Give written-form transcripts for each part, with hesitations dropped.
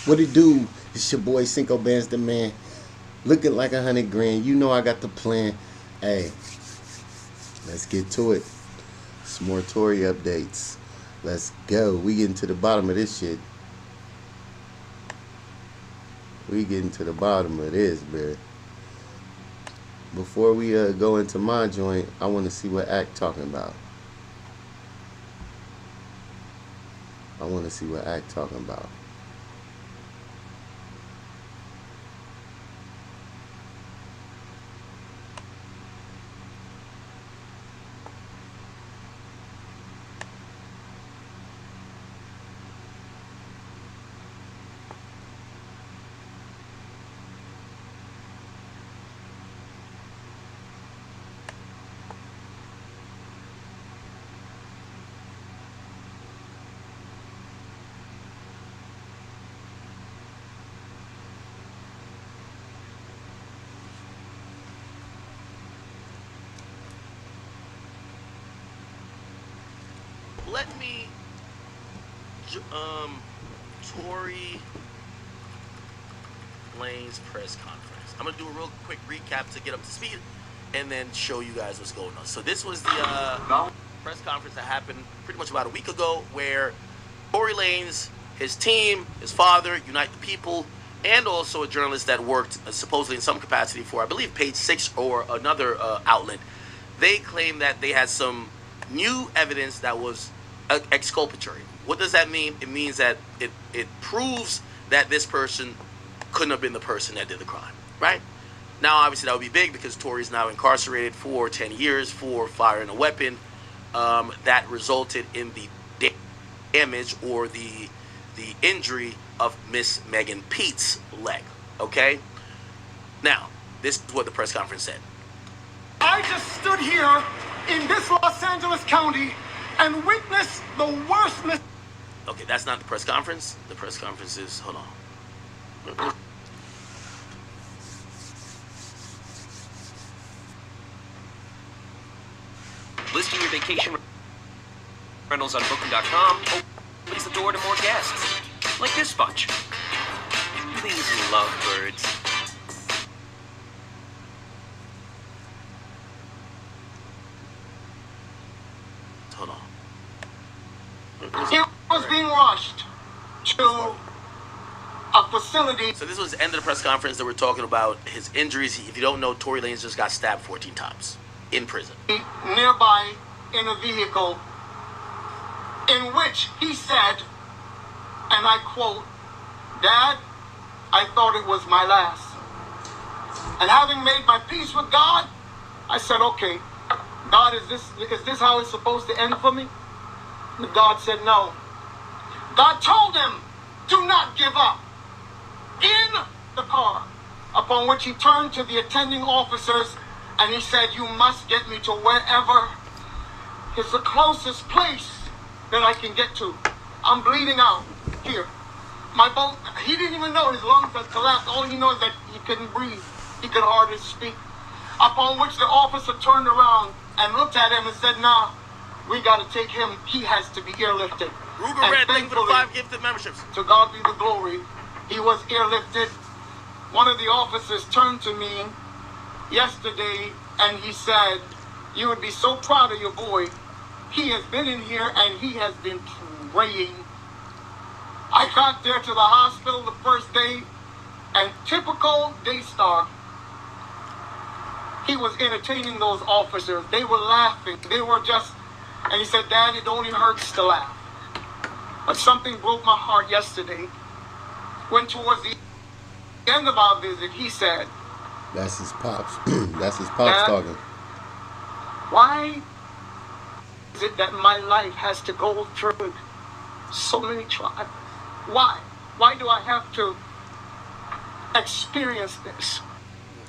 What it do? It's your boy Cinco Bands the man. Looking like 100 grand. You know I got the plan. Hey, let's get to it. Some more Tory updates. Let's go. We getting to the bottom of this shit. We getting to the bottom of this, bro. Before we go into my joint, I want to see what Act talking about. I want to see what Act talking about. Let me, Tory Lanez press conference. I'm gonna do a real quick recap to get up to speed, and then show you guys what's going on. So this was the press conference that happened pretty much about a week ago, where Tory Lanez, his team, his father, Unite the People, and also a journalist that worked supposedly in some capacity for, I believe, Page 6 or another outlet, they claim that they had some new evidence that was exculpatory. What does that mean? It means that it proves that this person couldn't have been the person that did the crime, right? Now, obviously, that would be big because Tory's now incarcerated for 10 years for firing a weapon that resulted in the damage or the injury of Miss Megan Pete's leg, okay? Now, this is what the press conference said. I just stood here in this Los Angeles County and witnessed the worst Okay, that's not the press conference. The press conference is, hold on. Listing your vacation rentals on Booking.com opens the door to more guests, like this bunch. These lovebirds. Hold on. He was being rushed to a facility. So this was the end of the press conference. They were talking about his injuries. If you don't know, Tory Lanez just got stabbed 14 times in prison. Nearby in a vehicle in which he said, and I quote, "Dad, I thought it was my last. And having made my peace with God, I said, okay, God, is this how it's supposed to end for me?" But God said no. God told him, "Do not give up." In the car, upon which he turned to the attending officers and he said, "You must get me to wherever is the closest place that I can get to. I'm bleeding out here." My boat, he didn't even know his lungs had collapsed. All he knows is that he couldn't breathe. He could hardly speak. Upon which the officer turned around and looked at him and said, "Nah, we got to take him. He has to be airlifted." Ruger And Red, thank you for the thankfully, 5 gifted memberships. to God be the glory, he was airlifted. One of the officers turned to me yesterday and he said, "You would be so proud of your boy. He has been in here and he has been praying." I got there to the hospital the first day, and typical Daystar, he was entertaining those officers. They were laughing. They were just, and he said, "Dad, it only hurts to laugh." But something broke my heart yesterday when towards the end of our visit, he said, That's his pops. That's his pops Dad, talking. "Why is it that my life has to go through so many trials? Why? Why do I have to experience this?"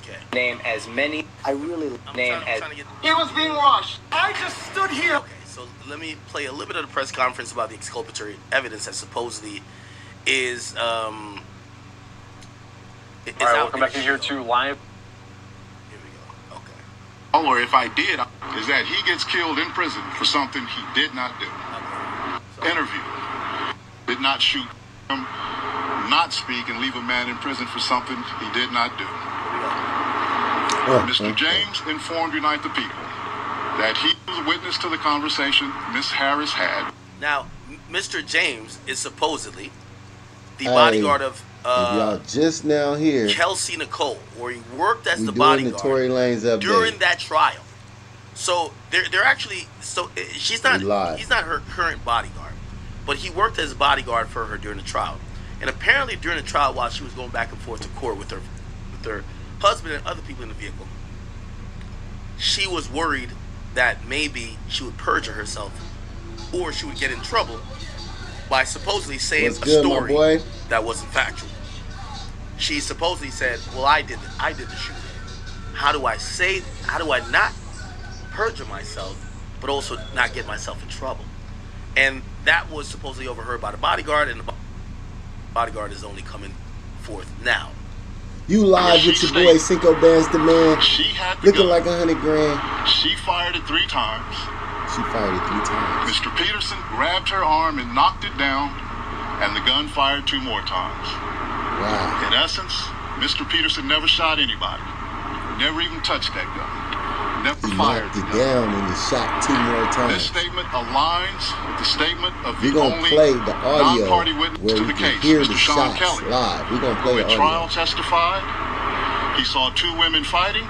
Okay. Name as many. I really name as. He was being rushed. I just stood here. Okay, so let me play a little bit of the press conference about the exculpatory evidence that supposedly is All right, welcome back in here to live. Here we go. Okay. Or if I did, is that he gets killed in prison for something he did not do. Okay. So, Interview. Did not shoot him. not speak and leave a man in prison for something he did not do. Mr. James informed Unite the People that he was a witness to the conversation Miss Harris had. Now, Mr. James is supposedly the bodyguard of if y'all just now here, Kelsey Nicole, or he worked as the doing the bodyguard Tory Lanez update during that trial. So they're actually, so he's not her current bodyguard, but he worked as a bodyguard for her during the trial. And apparently during the trial, while she was going back and forth to court with her husband and other people in the vehicle, she was worried that maybe she would perjure herself or she would get in trouble by supposedly saying a story that wasn't factual. She supposedly said, well, I did the shooting. How do I not perjure myself, but also not get myself in trouble? And that was supposedly overheard by the bodyguard, and the bodyguard is only coming forth now. You live with your boy Cinco Bands the Man, She had the looking gun. like 100 grand. She fired it 3 times. She fired it 3 times. Mr. Peterson grabbed her arm and knocked it down, and the gun fired 2 more times. Wow. In essence, Mr. Peterson never shot anybody. Never even touched that gun. Never He fired knocked the it gun. down and he shot 2 more This times. statement aligns with the statement of We're the going to only play the audio non-party witness where to we the can case, hear Mr. the Sean shots Kelly. live. We're going to play Who the at trial audio. testified, he saw 2 women fighting,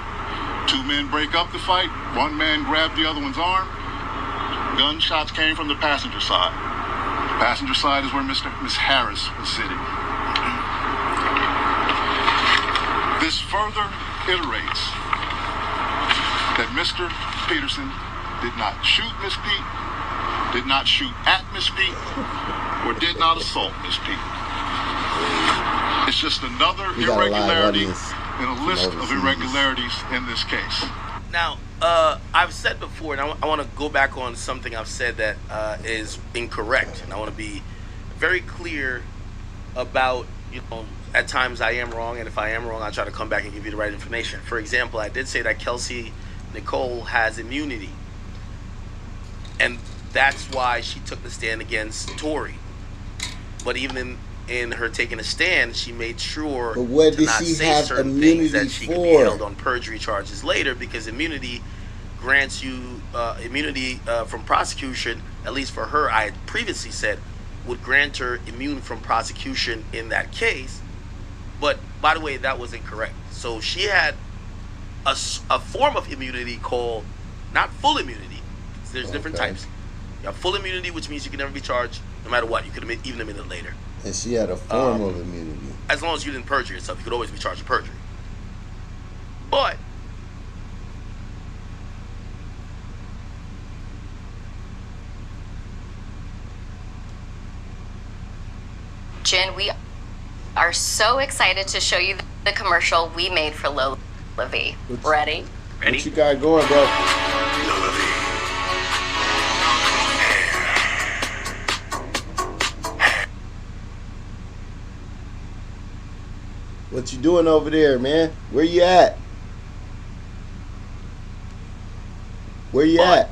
2 men break up the fight, 1 man grabbed the other one's arm. Gunshots came from the passenger side. The passenger side is where Miss Harris was sitting. This further iterates that Mr. Peterson did not shoot Miss Pete, did not shoot at Miss Pete, or did not assault Miss Pete. It's just another We got a live irregularity audience in a list from of overseas. irregularities in this case. Now, I've said before, and I want to go back on something I've said that is incorrect, and I want to be very clear about, at times I am wrong, and if I am wrong, I'll try to come back and give you the right information. For example, I did say that Kelsey Nicole has immunity, and that's why she took the stand against Tory. But even in her taking a stand, she made sure But what to did not she say have certain immunity things that she could be for? held on perjury charges later, because immunity grants you immunity from prosecution. At least for her, I had previously said would grant her immune from prosecution in that case. But by the way, that was incorrect. So she had a form of immunity called not full immunity. There's different types. You have full immunity, which means you can never be charged no matter what. You could even admit it later. And she had a form of immunity. As long as you didn't perjure yourself, you could always be charged with perjury. But Jen, we are so excited to show you the commercial we made for Lola V. Ready? What you got going, bro? What you doing over there, man? Where you at? Where you at?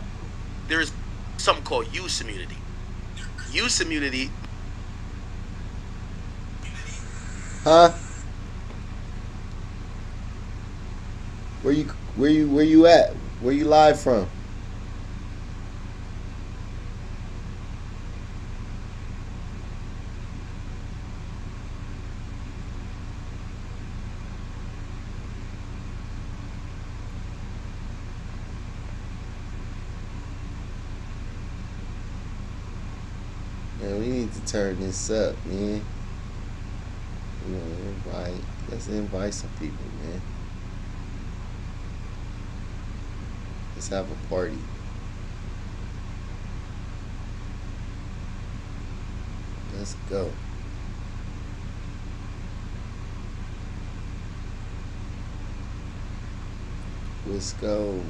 there's something called use immunity. Use immunity. Huh? Where you at? Where you live from? Man, we need to turn this up, man. You know, let's invite some people, man. Let's have a party. Let's go. Let's go.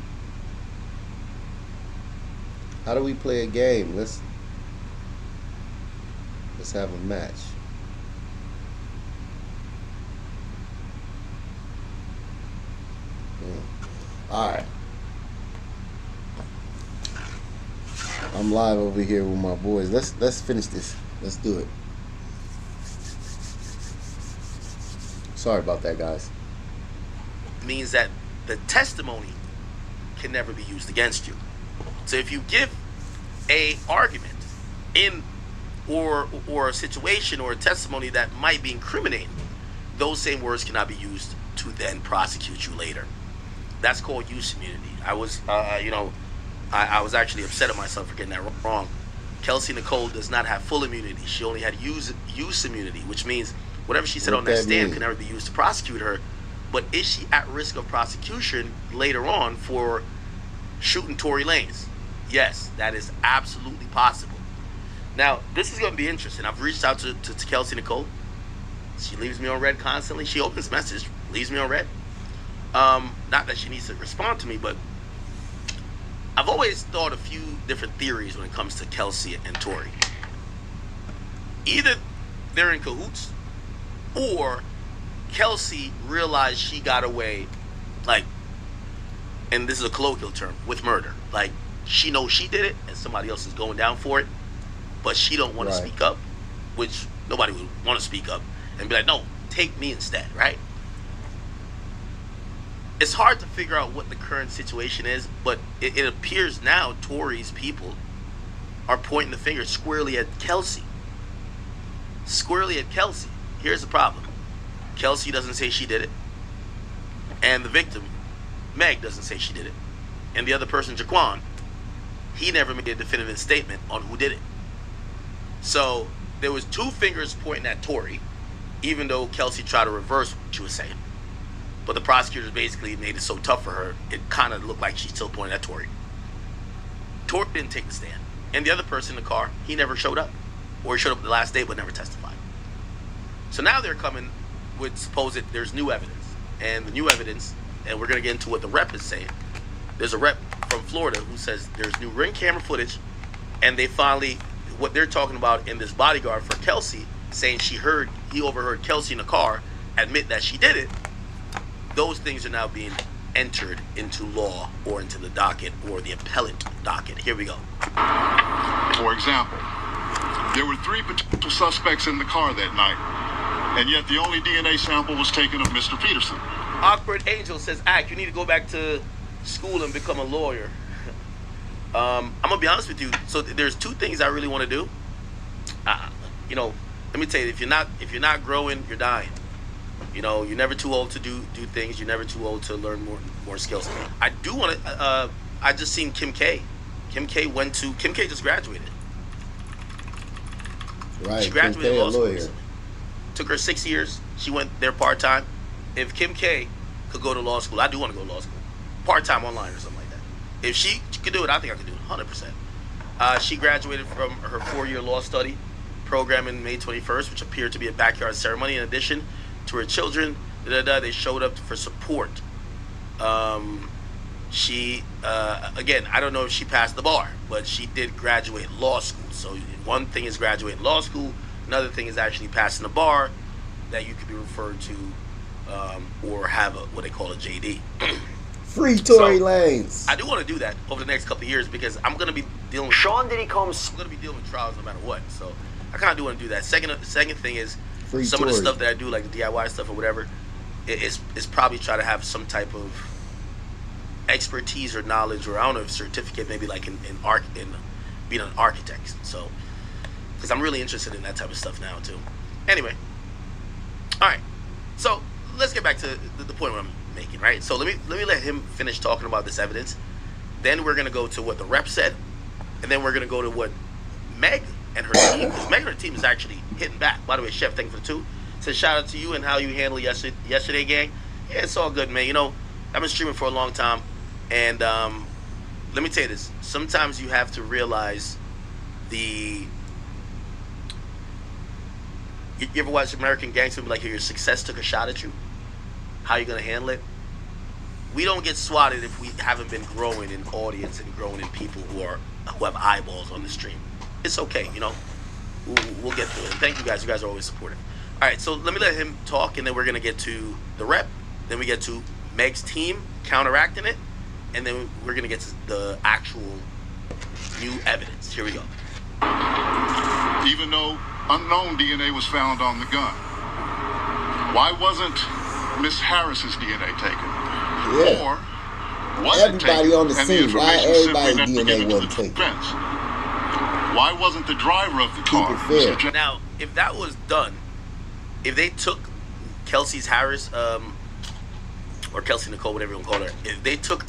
How do we play a game? Let's have a match. Alright. I'm live over here with my boys. Let's finish this. Let's do it. Sorry about that, guys. Means that the testimony can never be used against you. So if you give a argument in or a situation or a testimony that might be incriminating, those same words cannot be used to then prosecute you later. That's called use immunity. I was I was actually upset at myself for getting that wrong. Kelsey Nicole does not have full immunity. She only had use immunity, which means whatever she said on that stand can never be used to prosecute her. But is she at risk of prosecution later on for shooting Tory Lanez? Yes, that is absolutely possible. Now, this is going to be interesting. I've reached out to Kelsey Nicole. She leaves me on red constantly. She opens message, leaves me on red. Not that she needs to respond to me, but I've always thought a few different theories when it comes to Kelsey and Tory. Either they're in cahoots, or Kelsey realized she got away, like, and this is a colloquial term, with murder. Like, she knows she did it, and somebody else is going down for it, but she don't want to speak up, which nobody would want to speak up, and be like, no, take me instead, right? It's hard to figure out what the current situation is, but it appears now Tory's people are pointing the finger squarely at Kelsey. Squarely at Kelsey. Here's the problem. Kelsey doesn't say she did it, and the victim, Meg, doesn't say she did it, and the other person, Jaquan, he never made a definitive statement on who did it. So there was two fingers pointing at Tory, even though Kelsey tried to reverse what she was saying. But the prosecutors basically made it so tough for her, it kind of looked like she's still pointing at Tory. Tory didn't take the stand, and the other person in the car, he never showed up, or he showed up the last day but never testified. So now they're coming with supposed there's new evidence, and the new evidence, and we're going to get into what the rep is saying. There's a rep from Florida who says there's new ring camera footage, and they finally, what they're talking about in this bodyguard for Kelsey, saying he overheard Kelsey in the car admit that she did it. Those things are now being entered into law or into the docket or the appellate docket. Here we go. For example, there were 3 potential suspects in the car that night, and yet the only DNA sample was taken of Mr. Peterson. Awkward Angel says, you need to go back to school and become a lawyer. I'm gonna be honest with you. So there's 2 things I really want to do. Let me tell you, if you're not growing, you're dying. You're never too old to do things. You're never too old to learn more skills. I do want to. I just seen Kim K. Kim K just graduated. Right. She graduated law school recently. Took her 6 years. She went there part time. If Kim K could go to law school, I do want to go to law school, part time online or something like that. If she could do it, I think I could do it 100%. She graduated from her 4-year law study program in May 21st, which appeared to be a backyard ceremony. In addition to her children, they showed up for support. She again, I don't know if she passed the bar, but she did graduate law school. So one thing is graduating law school, another thing is actually passing the bar that you could be referred to or have what they call a JD. Free Tory Lanez. I do want to do that over the next couple of years because I'm going to be dealing with Sean Diddy Combs. I'm going to be dealing with trials no matter what. So I kind of do want to do that. Second thing is Free some Tory. of the stuff that I do, like the DIY stuff or whatever, it's probably try to have some type of expertise or knowledge, or I don't know if certificate, maybe like in being an architect. So because I'm really interested in that type of stuff now too. Anyway, all right. So let's get back to the point what I'm making, right? So let me let him finish talking about this evidence. Then we're gonna go to what the rep said, and then we're gonna go to what Meg and her team, because Meg and her team is actually hitting back. By the way, Chef, thank you for the 2. Says shout out to you and how you handled yesterday, gang. Yeah, it's all good, man. I've been streaming for a long time, and let me tell you this. Sometimes you have to realize you ever watch American Gangster, like your success took a shot at you? How you gonna handle it? We don't get swatted if we haven't been growing in audience and growing in people who have eyeballs on the stream. It's okay, we'll get through it. Thank you guys. You guys are always supportive. All right, so let me let him talk, and then we're gonna get to the rep. Then we get to Meg's team counteracting it, and then we're gonna get to the actual new evidence. Here we go. Even though unknown DNA was found on the gun, Why wasn't Miss Harris's DNA taken? Yeah. Or was it Everybody taken on the and scene. Why information everybody's simply never DNA given to wasn't the taken? defense? Why wasn't the driver of the car, it fair. Mr. Now, if that was done, if they took Kelsey Harris, or Kelsey Nicole, whatever you want to call her, if they took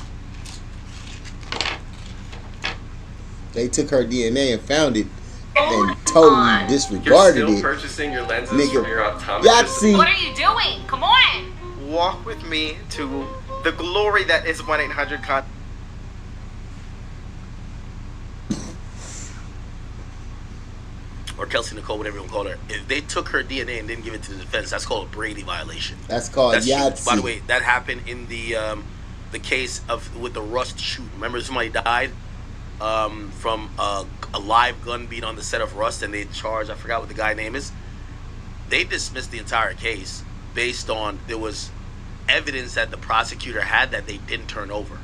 her DNA and found it and totally disregarded You're still it. purchasing your lenses Nigga, from your optometrist. Yahtzee. What are you doing? Come on. Walk with me to the glory that is 1-800-CON. or Kelsey Nicole, whatever you want to call her, if they took her DNA and didn't give it to the defense, that's called a Brady violation. That's called Yahtzee. By the way, that happened in the case with the Rust shoot. Remember, somebody died from a live gun being on the set of Rust, and they charged, I forgot what the guy's name is. They dismissed the entire case based on there was evidence that the prosecutor had that they didn't turn over,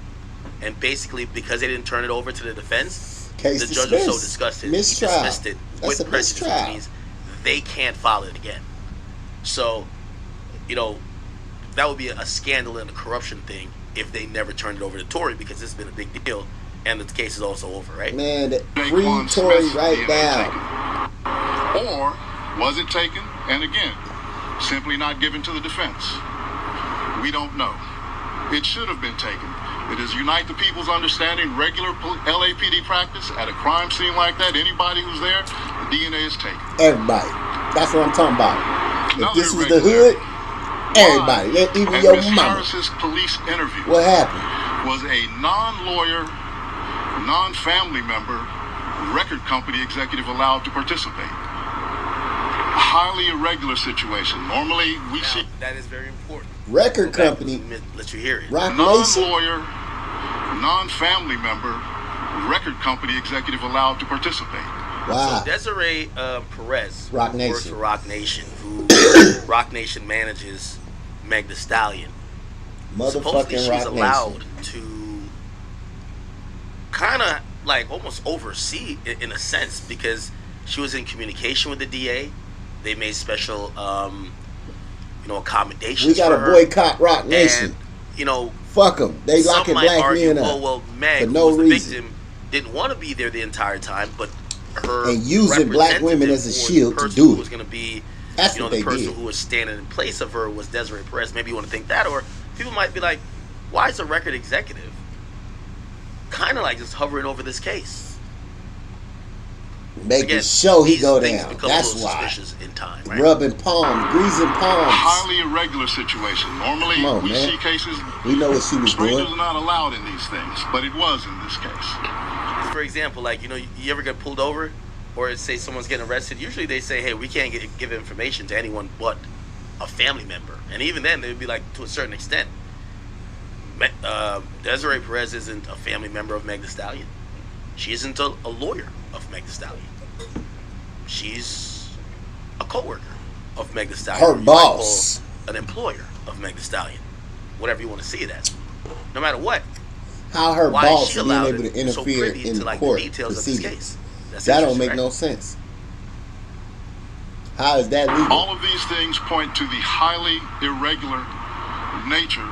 and basically because they didn't turn it over to the defense, Case the judge dismissed. was so disgusted Mistrial. he dismissed it That's a with prejudice, which mistrial. means they can't file it again. So, you know, that would be a scandal and a corruption thing if they never turned it over to Tory, because this has been a big deal, and the case is also over, right? Man, free Daquan Tory Smith's right DNA now. taken? Or was it taken and again simply not given to the defense? We don't know. It should have been taken. It is Unite the People's understanding, regular LAPD practice at a crime scene like that. Anybody who's there, the DNA is taken. Everybody. That's what I'm talking about. If Another this is the hood, everybody, even And your Ms. mama. Harris's police interview What happened? was a non-lawyer, non-family member, record company executive allowed to participate. A highly irregular situation. Normally, we Now, see that is very important. Record Go back, company, let you hear it. Rock Nation. non-lawyer, non-family member, record company executive allowed to participate. Wow. So Desiree Perez Rock works Nation. for Rock Nation, who Rock Nation manages Meg Thee Stallion. Supposedly Motherfucking she's Rock allowed Nation. to kind of like almost oversee in a sense, because she was in communication with the DA. They made special accommodations. We gotta for her. boycott Rock Nation. And Fuck them. They some locking might black argue, men up oh well, Meg, for who no was the reason. victim, didn't want to be there the entire time, but her And using black women as a representative, or shield the to person do who it. was going to be, That's you know, what the they person did. who was standing in place of her was Desiree Perez. Maybe you want to think that, or people might be like, why is a record executive kind of like just hovering over this case? Making Again, sure he these go things down. become a That's little why. suspicious in time, right? Rubbing palms, greasing palms. Highly irregular situation. Normally, Come on, we man. see cases. We know what she was Strangers doing. are not allowed in these things, but it was in this case. For example, like, you know, you ever get pulled over, or say someone's getting arrested, usually they say, hey, we can't give information to anyone but a family member. And even then, they would be like, to a certain extent. Desiree Perez isn't a family member of Meg Thee Stallion. She isn't a lawyer of Meg Thee Stallion. She's a co-worker of Meg Thee Stallion. Her You might boss. call an employer of Meg Thee Stallion. Whatever you want to see it as. No matter what. How her Why is boss she being allowed able to and so interfere privy in to, like, court the details of this proceedings. case? That's That don't interesting, make right? no sense. How is that legal? All of these things point to the highly irregular nature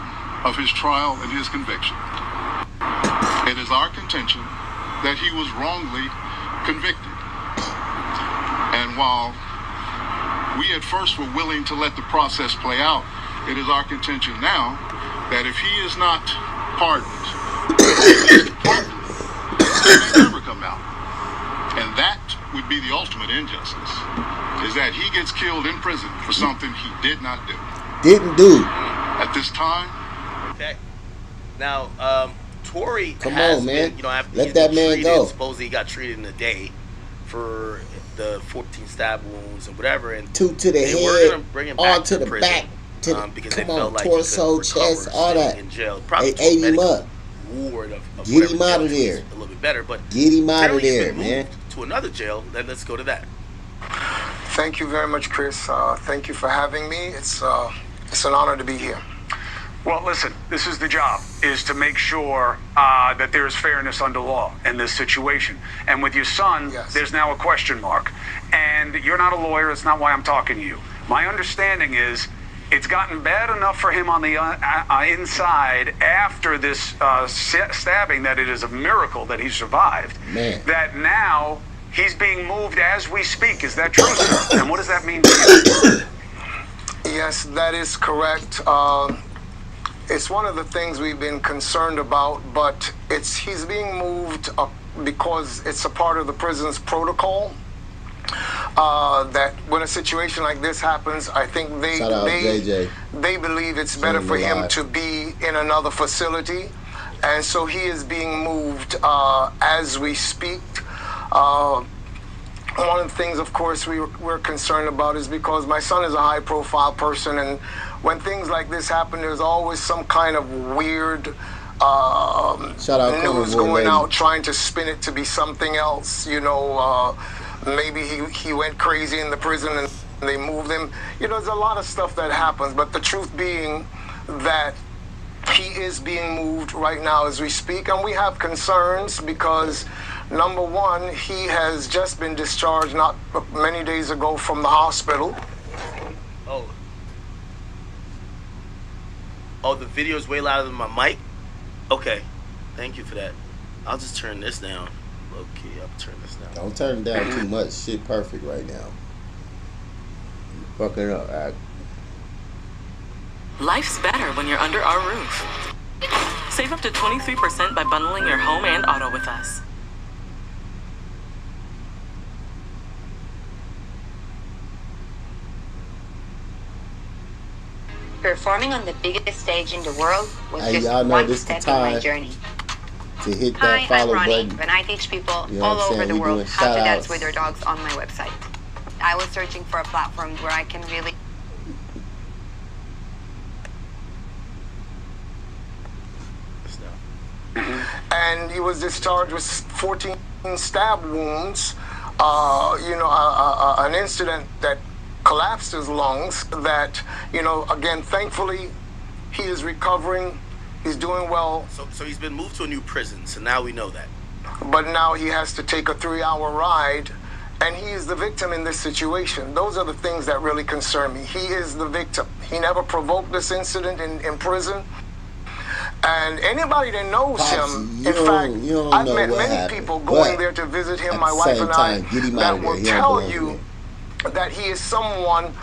of his trial and his conviction. It is our contention that he was wrongly convicted. And while we at first were willing to let the process play out, it is our contention now that if he is not pardoned, he may never come out. And that would be the ultimate injustice, is that he gets killed in prison for something he did not do. Didn't do. At this time, Okay. Now, Tory Come has on, man. been, you know, after Let he's that been man treated, go. supposedly he got treated in a day for the 14 stab wounds and whatever, and 2 to the they were head, gonna bring him all back to the prison, back, to the, because come they on, felt like torso, he couldn't chest, recover all staying that. in jail. Probably They ate him medical up. ward of Get whatever him out jail of he's there. A little bit better, but Get him out of apparently he's there, been man. moved to another jail. Then let's go to that. Thank you very much, Chris. Thank you for having me. It's an honor to be here. Well, listen, this is the job, is to make sure that there is fairness under law in this situation. And with your son, Yes. there's now a question mark. And you're not a lawyer. It's not why I'm talking to you. My understanding is it's gotten bad enough for him on the inside after this stabbing that it is a miracle that he survived. Man. That now he's being moved as we speak. Is that true, sir? And what does that mean to you? Yes, that is correct. It's one of the things we've been concerned about, but he's being moved because it's a part of the prison's protocol. That when a situation like this happens, I think they believe it's better for him to be in another facility, and so he is being moved as we speak. One of the things, of course, we're concerned about is because my son is a high-profile person, and when things like this happen, there's always some kind of weird news going out trying to spin it to be something else. You know, maybe he went crazy in the prison and they moved him. You know, there's a lot of stuff that happens, but the truth being that he is being moved right now as we speak, and we have concerns because, number one, he has just been discharged not many days ago from the hospital. Oh, the video is way louder than my mic? Okay, thank you for that. I'll just turn this down. Okay, I'll turn this down. Don't turn it down too much. Shit perfect right now. You're fucking up, Act. Life's better when you're under our roof. Save up to 23% by bundling your home and auto with us. Performing on the biggest stage in the world was just y'all know one this step the in my time journey. to hit that Hi, I'm follow Ronnie, button. and I teach people You know all what I'm over saying? the We world doing how to dance shout-outs. with their dogs on my website. I was searching for a platform where I can really and he was discharged with 14 stab wounds. An incident that collapsed his lungs. That, again, thankfully, he is recovering. He's doing well. So he's been moved to a new prison. So now we know that. But now he has to take a 3-hour ride, and he is the victim in this situation. Those are the things that really concern me. He is the victim. He never provoked this incident in prison. And anybody that knows him, in fact, I've met many people going there to visit him, my wife and I, that will tell you that he is someone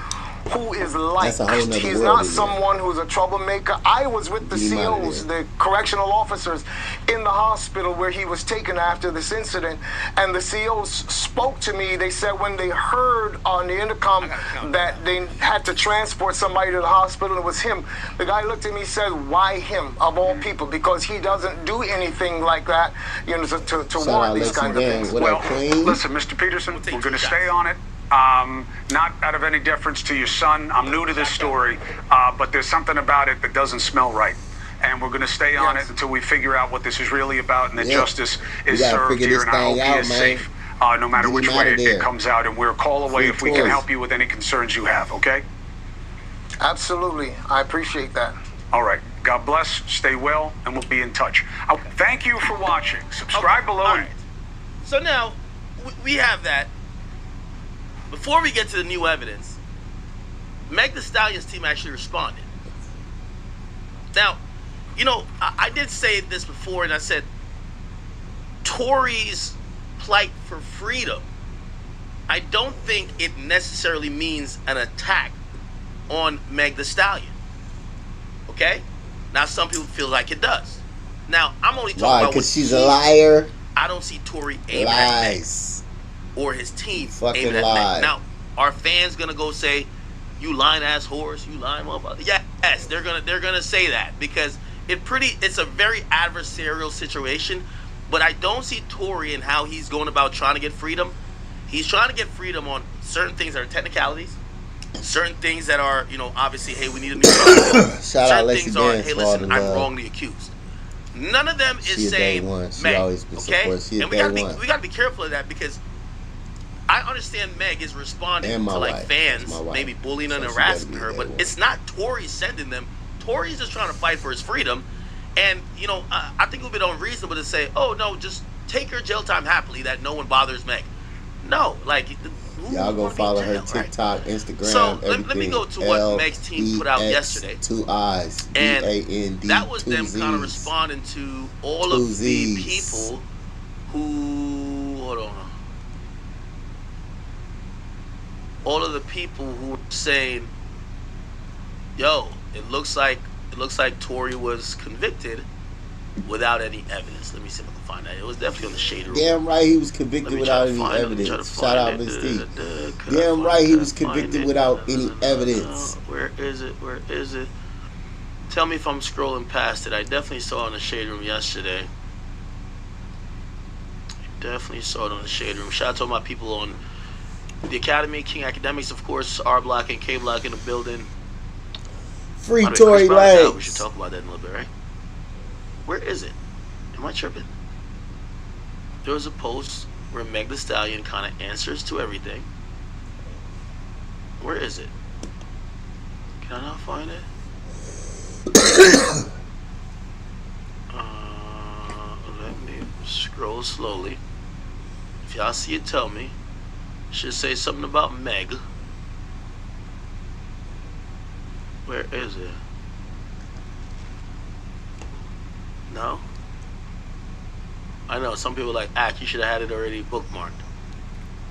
who is liked. He's not someone who's a troublemaker. I was with the COs, the correctional officers, in the hospital where he was taken after this incident, and the COs spoke to me. They said when they heard on the intercom that they had to transport somebody to the hospital, it was him. The guy looked at me and said, why him, of all people? Because he doesn't do anything like that, to warrant these kinds of things. Well, listen, Mr. Peterson, we're going to stay on it. Not out of any deference to your son. I'm new to this story, but there's something about it that doesn't smell right. And we're going to stay on it until we figure out what this is really about and that justice is served here. And I hope he is safe, no matter which way it comes out. And we're a call away if we can help you with any concerns you have, okay? Absolutely. I appreciate that. All right. God bless. Stay well, and we'll be in touch. Thank you for watching. Subscribe below. All right. So now, we have that. Before we get to the new evidence, Meg Thee Stallion's team actually responded. Now, I did say this before, and I said Tory's plight for freedom, I don't think it necessarily means an attack on Meg Thee Stallion. Okay? Now, some people feel like it does. Now, I'm only talking about because she's a liar. I don't see Tory aiming at Meg or his team aiming at Meg. Now, are fans gonna go say, "You lying ass horse, you lying motherfucker"? Yes, they're gonna say that because it's a very adversarial situation. But I don't see Tory and how he's going about trying to get freedom. He's trying to get freedom on certain things that are technicalities, certain things that are, obviously, hey, we need a new trial. Certain things are, hey, listen, I'm wrongly accused. None of them is saying Meg, okay? And we gotta be careful of that because I understand Meg is responding to like fans maybe bullying and harassing her, but it's not Tory sending them. Tory's just trying to fight for his freedom, and I think it would be unreasonable to say, oh no, just take your jail time happily that no one bothers Meg. No, like Y'all go wanna be in follow her jail, right? TikTok, Instagram, So everything. let me go to what Meg's team put out yesterday. 2 I's, And BAND, that was 2 them kind of Z's. responding to all 2 of the Z's. people who, hold on, all of the people who were saying, yo, it looks like Tory was convicted without any evidence. Let me see if I can find that. It was definitely on the shade room. Damn right he was convicted without any evidence. Shout out Miss D. Damn right he was convicted without any evidence. Where is it? Where is it? Tell me if I'm scrolling past it. I definitely saw it in the shade room yesterday. Definitely saw it on the shade room. Shout out to all my people on the Academy, King Academics, of course, R Block and K Block in the building. Free By the way, Tory Chris Brown's out. Lanez. We should talk about that in a little bit, right? Where is it? Am I tripping? There was a post where Meg Thee Stallion kind of answers to everything. Where is it? Can I not find it? Let me scroll slowly. If y'all see it, tell me. Should say something about Meg. Where is it? No? I know, some people are like, you should have had it already bookmarked.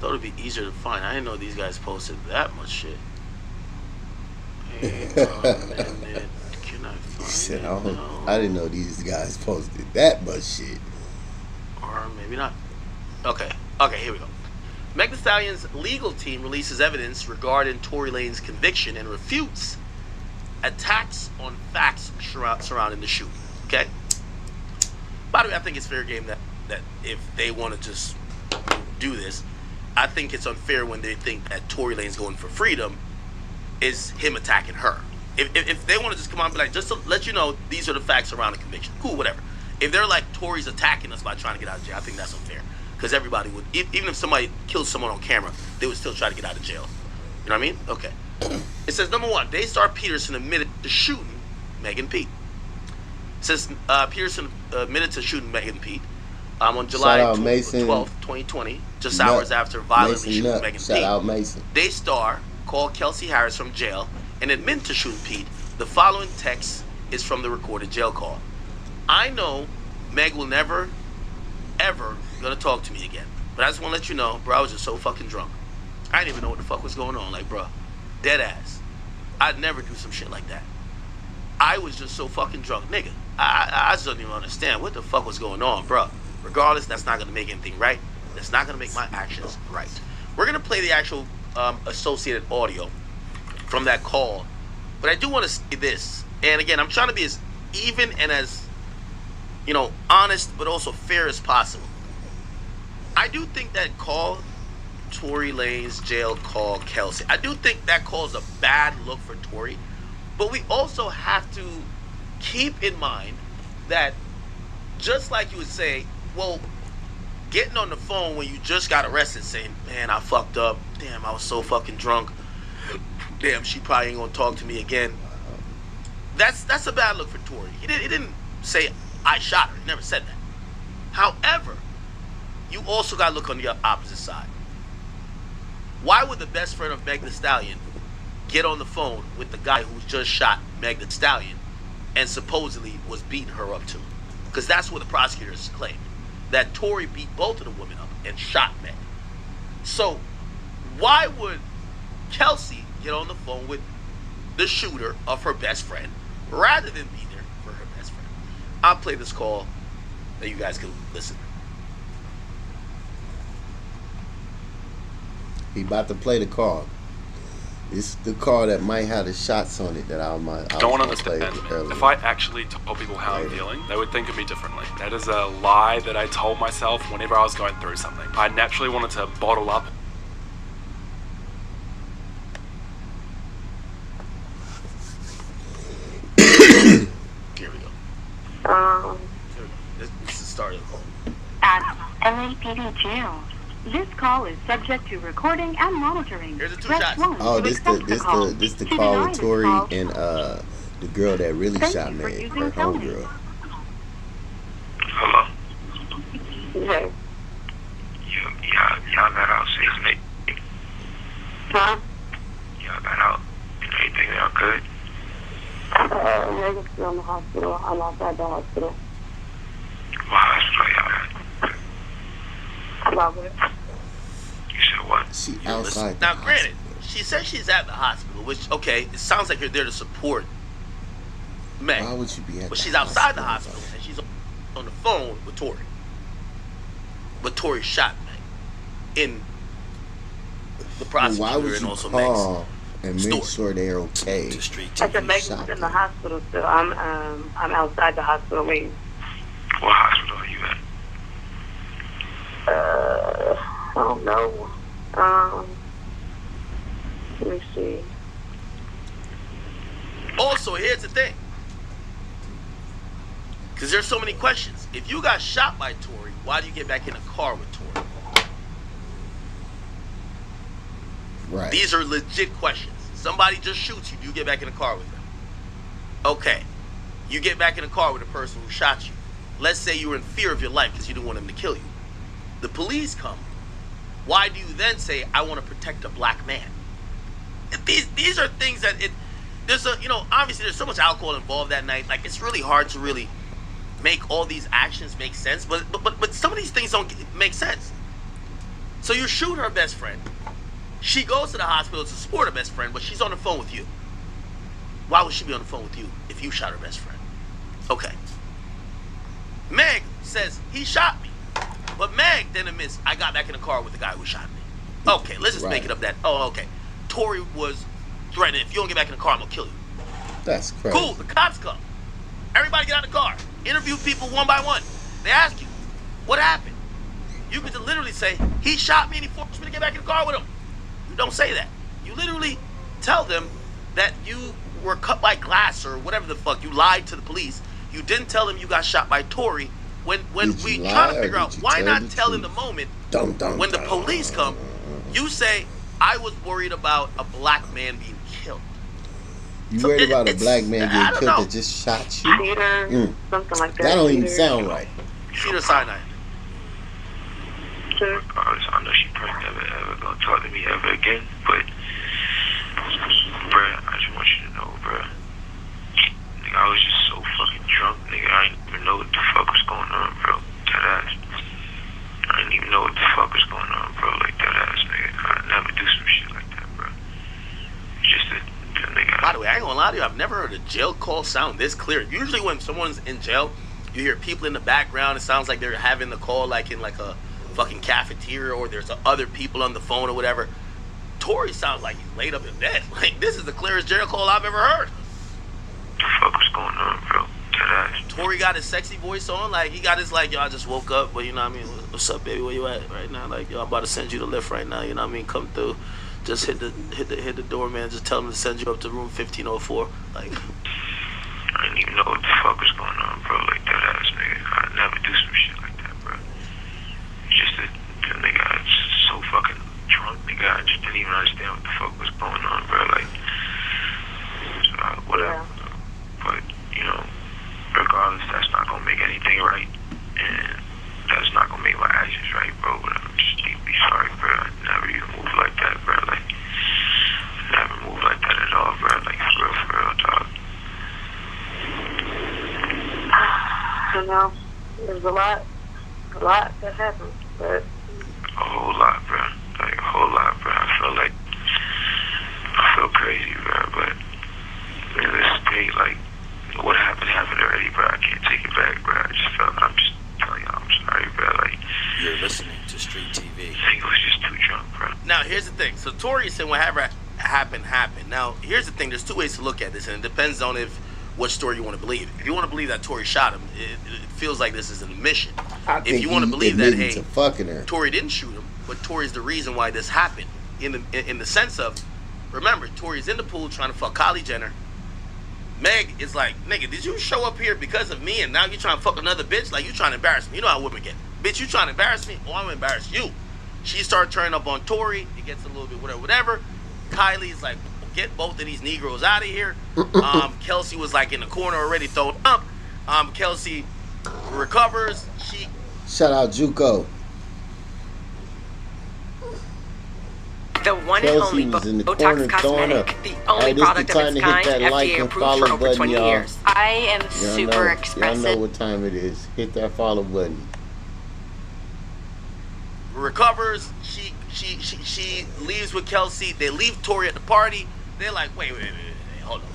Thought it'd be easier to find. I didn't know these guys posted that much shit. Hey, minute. Can I find it? No. I didn't know these guys posted that much shit. Or maybe not. Okay, here we go. Meg Thee Stallion's legal team releases evidence regarding Tory Lanez conviction and refutes attacks on facts surrounding the shooting. Okay? By the way, I think it's fair game that if they want to just do this, I think it's unfair when they think that Tory Lanez going for freedom is him attacking her. If they want to just come on and be like, just to let you know, these are the facts around the conviction. Cool, whatever. If they're like, Tory's attacking us by trying to get out of jail, I think that's unfair. Because everybody would, even if somebody kills someone on camera, they would still try to get out of jail. You know what I mean? Okay. It says, number one, Daystar Peterson admitted to shooting Meg and Pete. It says Peterson admitted to shooting Meg and Pete on July 12th, 2020, just hours after violently shooting Meg and Pete. Shout out Mason. Daystar called Kelsey Harris from jail and admitted to shooting Pete. The following text is from the recorded jail call. I know Meg will never, ever gonna talk to me again. But I just want to let you know, bro, I was just so fucking drunk. I didn't even know what the fuck was going on. Like, bro, dead ass. I'd never do some shit like that. I was just so fucking drunk. Nigga, I just don't even understand what the fuck was going on, bro. Regardless, that's not gonna make anything right. That's not gonna make my actions right. We're gonna play the actual associated audio from that call. But I do want to say this. And again, I'm trying to be as even and as, honest, but also fair as possible. I do think that call, Tory Lanez jail call Kelsey, I do think that call is a bad look for Tory. But we also have to keep in mind that just like you would say, well, getting on the phone when you just got arrested saying, man, I fucked up. Damn, I was so fucking drunk. Damn, she probably ain't gonna talk to me again. That's a bad look for Tory. He didn't say, I shot her. He never said that. However, you also gotta look on the opposite side. Why would the best friend of Meg Thee Stallion get on the phone with the guy who just shot Meg Thee Stallion and supposedly was beating her up too? Because that's what the prosecutors claim, that Tory beat both of the women up and shot Meg. So why would Kelsey get on the phone with the shooter of her best friend rather than be there for her best friend? I'll play this call that you guys can listen. He about to play the call. It's the call that might have the shots on it that I don't understand. If I actually told people how I'm feeling, they would think of me differently. That is a lie that I told myself whenever I was going through something. I naturally wanted to bottle up. Here we go. This is the start of the call. At LAPD jail. This call is subject to recording and monitoring. Here's the two shots. Oh, this the call with Tory and the girl that really shot Meg, her homegirl. Hello. Yeah. Y'all got out 6 Meg. hospital. I'm outside the hospital. What hospital y'all at? About what? You said what? She outside. Now, granted, she says she's at the hospital, which, okay, it sounds like you're there to support Meg. Why would you be at But the she's outside the hospital? hospital, and she's on the phone with Tory. But Tory shot Meg in the Well, prosecutor why would and you also call and make story. sure they're okay? I said Megan's in the hospital still. I'm outside the hospital waiting. What hospital are you at? I don't know. Let me see. Also, here's the thing. Because there's so many questions. If you got shot by Tory, why do you get back in a car with Tory? Right. These are legit questions. Somebody just shoots you, do you get back in a car with them? Okay. You get back in a car with a person who shot you. Let's say you were in fear of your life because you didn't want him to kill you. The police come. Why do you then say, I want to protect a black man? These are things that there's a, obviously there's so much alcohol involved that night. Like, it's really hard to really make all these actions make sense. But some of these things don't make sense. So you shoot her best friend. She goes to the hospital to support her best friend, but she's on the phone with you. Why would she be on the phone with you if you shot her best friend? Okay. Meg says, he shot me. But Meg then admits, I got back in the car with the guy who shot me. Okay, let's just make it up that. Oh, okay. Tory was threatening, if you don't get back in the car, I'm going to kill you. That's crazy. Cool, the cops come. Everybody get out of the car. Interview people one by one. They ask you, what happened? You could literally say, he shot me and he forced me to get back in the car with him. You don't say that. You literally tell them that you were cut by glass or whatever the fuck. You lied to the police. You didn't tell them you got shot by Tory. When we try to figure out why not tell in the moment when the police come, you say, I was worried about a black man being killed. You worried about a black man getting killed that just shot you? Cedar, something like that. That don't even sound right. Cedar Sinai. Sure. I know she probably never ever gonna talk to me ever again, but bruh, I just want you to know, bruh. Nigga, I was just so fucking drunk, nigga. I didn't even know what the fuck was going on, bro. That ass. I didn't even know what the fuck was going on, bro. Like that ass, nigga. I'd never do some shit like that, bro. It's just that nigga. By the way, I ain't gonna lie to you, I've never heard a jail call sound this clear. Usually when someone's in jail, you hear people in the background. It sounds like they're having the call like in like a fucking cafeteria, or there's other people on the phone or whatever. Tory sounds like he's laid up in bed. Like, this is the clearest jail call I've ever heard. What the fuck was going on, bro? Tory got his sexy voice on, like he got his like, yo, I just woke up, but you know what I mean, what's up, baby, where you at right now? Like, yo, I'm about to send you the lift right now, you know what I mean? Come through, just hit the door, man. Just tell him to send you up to room 1504. Like, I didn't even know what the fuck was going on, bro. Like that ass, nigga. I'd never do some shit like that, bro. It's just that nigga, I was so fucking drunk, nigga. I just didn't even understand what the fuck was going on, bro. Like, whatever. But, you know, regardless, that's not gonna make anything right. And that's not gonna make my actions right, bro. But I'm just deeply sorry, bro. I never even moved like that, bro. Like, never moved like that at all, bro. Like, for real, dog. You know, there's a lot that happened, but a whole lot, bro. Like, a whole lot, bro. I feel crazy, bro. But in this day, like, what happened already, bro. I can't take it back, bro. I'm just telling y'all, I'm sorry, bro. Like, you're listening to Street TV. I think I was just too drunk, bro. now here's the thing. So Tory said whatever happened. Now here's the thing. There's two ways to look at this, and it depends on what story you want to believe. If you want to believe that Tory shot him, it feels like this is an admission. If you want to believe that, hey, Tory didn't shoot him, but Tory's the reason why this happened. In the sense of, remember, Tory's in the pool trying to fuck Kylie Jenner. Meg is like, nigga, did you show up here because of me and now you trying to fuck another bitch? Like, you trying to embarrass me. You know how women get. Bitch, you trying to embarrass me? Oh, I'm going to embarrass you. She started turning up on Tory. It gets a little bit whatever. Kylie's like, get both of these Negroes out of here. Kelsey was like in the corner already thrown up. Kelsey recovers. She shout out Juco. The one and Kelsey only was in the Botox corner throwing up. Cosmetic, the only Hey, this product the of time its to hit kind, that like FDA and approved follow for over button, 20 y'all. years. I am Y'all super know, expressive. Y'all know what time it is. Hit that follow button. Recovers. She leaves with Kelsey. They leave Tory at the party. They're like, wait, hold on.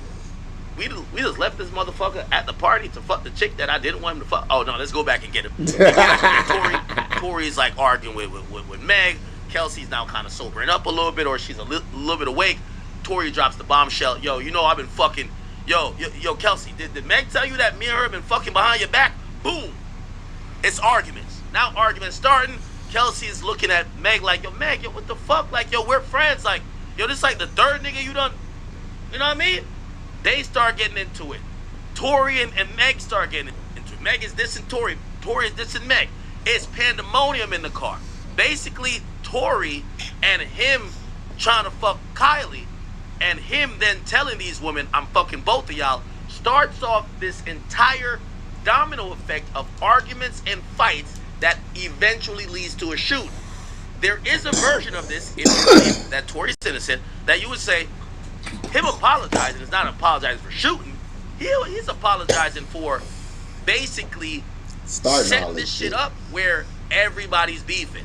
We just left this motherfucker at the party to fuck the chick that I didn't want him to fuck. Oh no, let's go back and get him. Tory's like arguing with Meg. Kelsey's now kind of sobering up a little bit, or she's a little bit awake. Tory drops the bombshell. Yo, you know I've been fucking. Yo, Kelsey, did Meg tell you that me and her have been fucking behind your back? Boom. It's arguments. Now arguments starting. Kelsey's looking at Meg like, yo, Meg, yo, what the fuck? Like, yo, we're friends. Like, yo, this like the third nigga you done. You know what I mean? They start getting into it. Tory and Meg start getting into it. Meg is dissing Tory. Tory is dissing Meg. It's pandemonium in the car. Basically, Tory and him trying to fuck Kylie, and him then telling these women, I'm fucking both of y'all, starts off this entire domino effect of arguments and fights that eventually leads to a shoot. There is a version of this, if you believe that Tory's innocent, that you would say, him apologizing is not apologizing for shooting. He's apologizing for basically setting this shit up where everybody's beefing.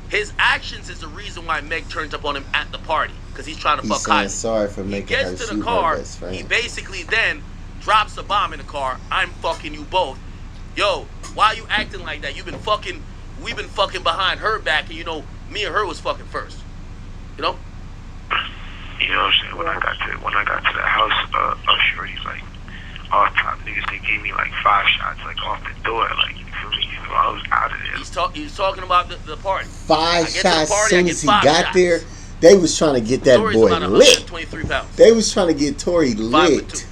His actions is the reason why Meg turns up on him at the party, because he's trying to fuck Kylie. Sorry for making her He gets to shoot the car. her best friend. He basically then drops a bomb in the car. I'm fucking you both. Yo, why you acting like that? We've been fucking behind her back, and you know me and her was fucking first. You know? You know what I'm saying? When I got to the house, Shorty's like, off top niggas, they gave me like 5 shots, like off the door, like, you feel me? So I was out of there. He's talking about the party. 5 shots as soon as he got shots. there. They was trying to get that Tory's boy about lit. 123 pounds. They was trying to get Tory lit.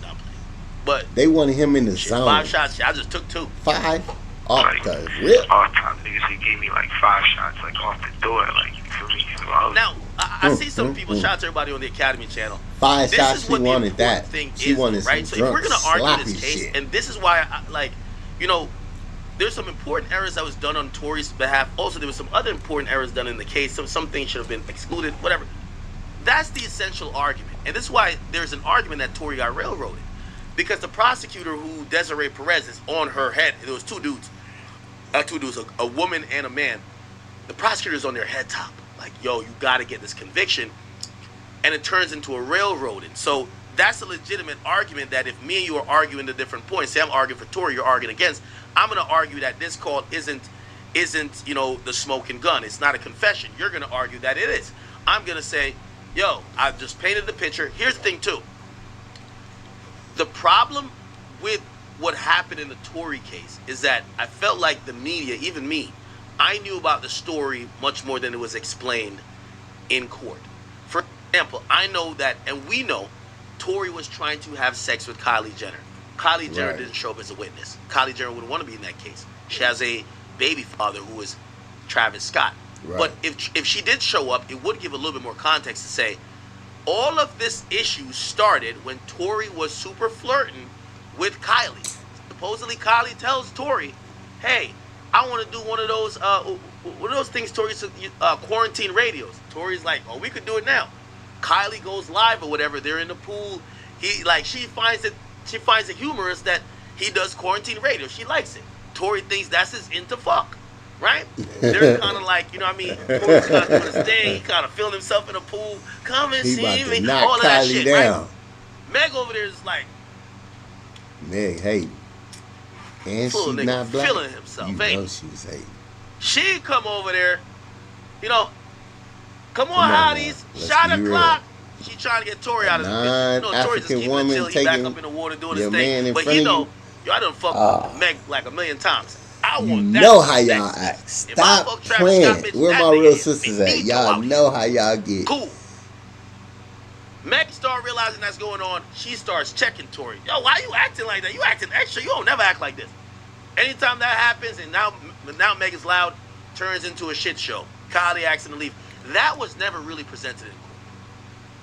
But they wanted him in the zone. 5 shots. I just took 2. 5 off the rip. Off top niggas, they gave me like 5 shots, like off the door, like, you feel me? So I was now, I see some people shout to everybody on the Academy channel. 5 this shots, is she what wanted the that. thing She is, wanted right? some So if we're drunk, gonna argue this sloppy case, shit. and this is why, there's some important errors that was done on Tory's behalf. Also, there was some other important errors done in the case. Some things should have been excluded. Whatever. That's the essential argument, and this is why there's an argument that Tory got railroaded, because the prosecutor, who Desiree Perez, is on her head. There was two dudes, a woman and a man. The prosecutor's on their head top, like, yo, you got to get this conviction, and it turns into a railroading. So that's a legitimate argument that if me and you are arguing the different points, say I'm arguing for Tory, you're arguing against, I'm going to argue that this call isn't the smoking gun. It's not a confession. You're going to argue that it is. I'm going to say, yo, I've just painted the picture. Here's the thing too. The problem with what happened in the Tory case is that I felt like the media, even me, I knew about the story much more than it was explained in court. For example, I know that, and we know, Tory was trying to have sex with Kylie Jenner. Kylie Jenner didn't show up as a witness. Kylie Jenner wouldn't want to be in that case. She has a baby father who is Travis Scott. Right. But if she did show up, it would give a little bit more context to say, all of this issue started when Tory was super flirting with Kylie. Supposedly Kylie tells Tory, hey, I want to do one of those things Tory said, quarantine radios. Tory's like, oh, we could do it now. Kylie goes live or whatever. They're in the pool. She finds it humorous that he does quarantine radio. She likes it. Tory thinks that's his into fuck, right? They're kind of like, you know what I mean? Tory's kind of doing his thing. He kind of feeling himself in the pool. Come and see me. All of that Kylie shit, down. right? Meg over there is like, Meg hating. And she's not black. Feeling himself. You know she's hating. She come over there, you know, come on, hotties, shot the clock. She trying to get Tory out of the picture. You know, Tory just keeping it till he back up in the water doing his thing. But you know, I done fucked Meg like a million times. I want You that. know how y'all act. Stop playing. Where my real sisters at? Y'all know how y'all get. Cool. Meg start realizing that's going on. She starts checking Tory. Yo, why you acting like that? You acting extra. You don't never act like this. Anytime that happens, and now Meg is loud, turns into a shit show. Kylie asking to leave. That was never really presented in court.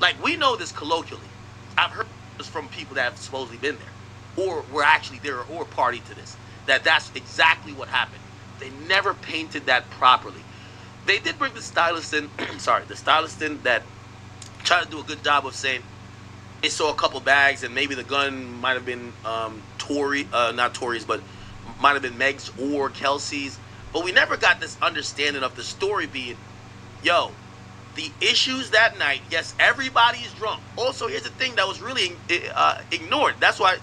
Like, we know this colloquially. I've heard this from people that have supposedly been there, or were actually there, or party to this. That's exactly what happened. They never painted that properly. They did bring the stylist in. Sorry, the stylist in that tried to do a good job of saying they saw a couple bags and maybe the gun might have been Tory, not Tory's, but might have been Meg's or Kelsey's. But we never got this understanding of the story being, yo, the issues that night, yes, everybody's drunk. Also, here's the thing that was really ignored. That's why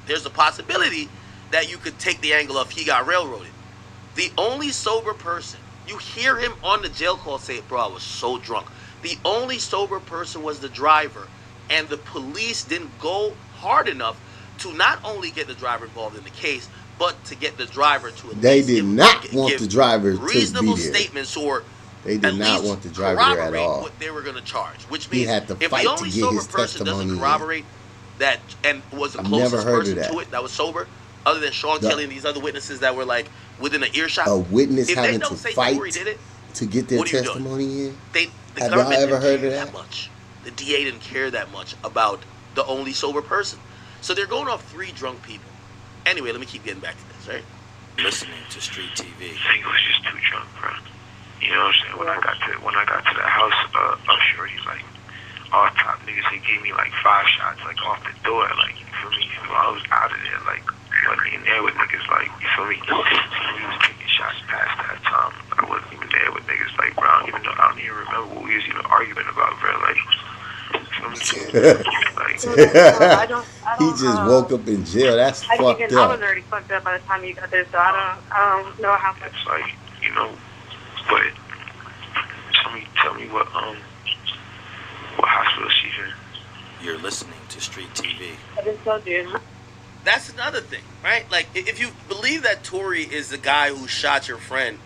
there's a possibility that you could take the angle of he got railroaded. The only sober person, you hear him on the jail call say, bro, I was so drunk. The only sober person was the driver. And the police didn't go hard enough to not only get the driver involved in the case, but to get the driver to They did not want the driver to be reasonable there. Statements or they did not want the driver there at all. What they were going to charge, which He means had to if fight the to only get sober his person doesn't testimony corroborate that and was the I've never closest heard of person to it that was sober, other than Sean Kelly and these other witnesses that were like within an earshot, a witness if having they don't to say fight Tory did it, to get their what are you testimony in. the Have y'all government ever didn't heard care of that? much. The DA didn't care that much about the only sober person. So they're going off 3 drunk people. Anyway, let me keep getting back to this, right? Listening to Street TV. He was just too drunk, bro. You know what I'm saying? When I got to the house, Shorty, like, all top niggas, they gave me like 5 shots, like off the door, like, you feel me? So I was out of there, like, wasn't in there with niggas, like, you feel me? So we was taking shots past that time. I wasn't even there with niggas, like, bro, I don't even remember what we was even arguing about, bro, like. He just woke up in jail. That's fucked I up. was already fucked up by the time you got there, so I don't know how. It's like, you know, but tell me what hospital she's in. You're listening to Street TV. I just told you. That's another thing, right? Like, if you believe that Tory is the guy who shot your friend,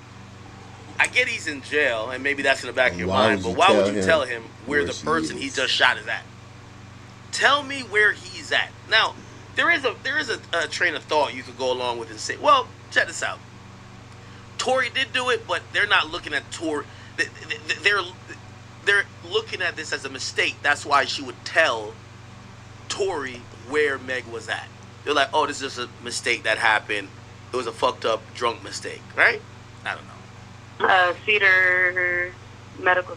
I get he's in jail, and maybe that's in the back of your mind, but why would you tell him where the person he just shot is at? Tell me where he's at. Now, there is a train of thought you could go along with and say, well, check this out. Tory did do it, but they're not looking at Tory. They're looking at this as a mistake. That's why she would tell Tory where Meg was at. They're like, oh, this is just a mistake that happened. It was a fucked up drunk mistake, right? I don't know. Cedar Medical.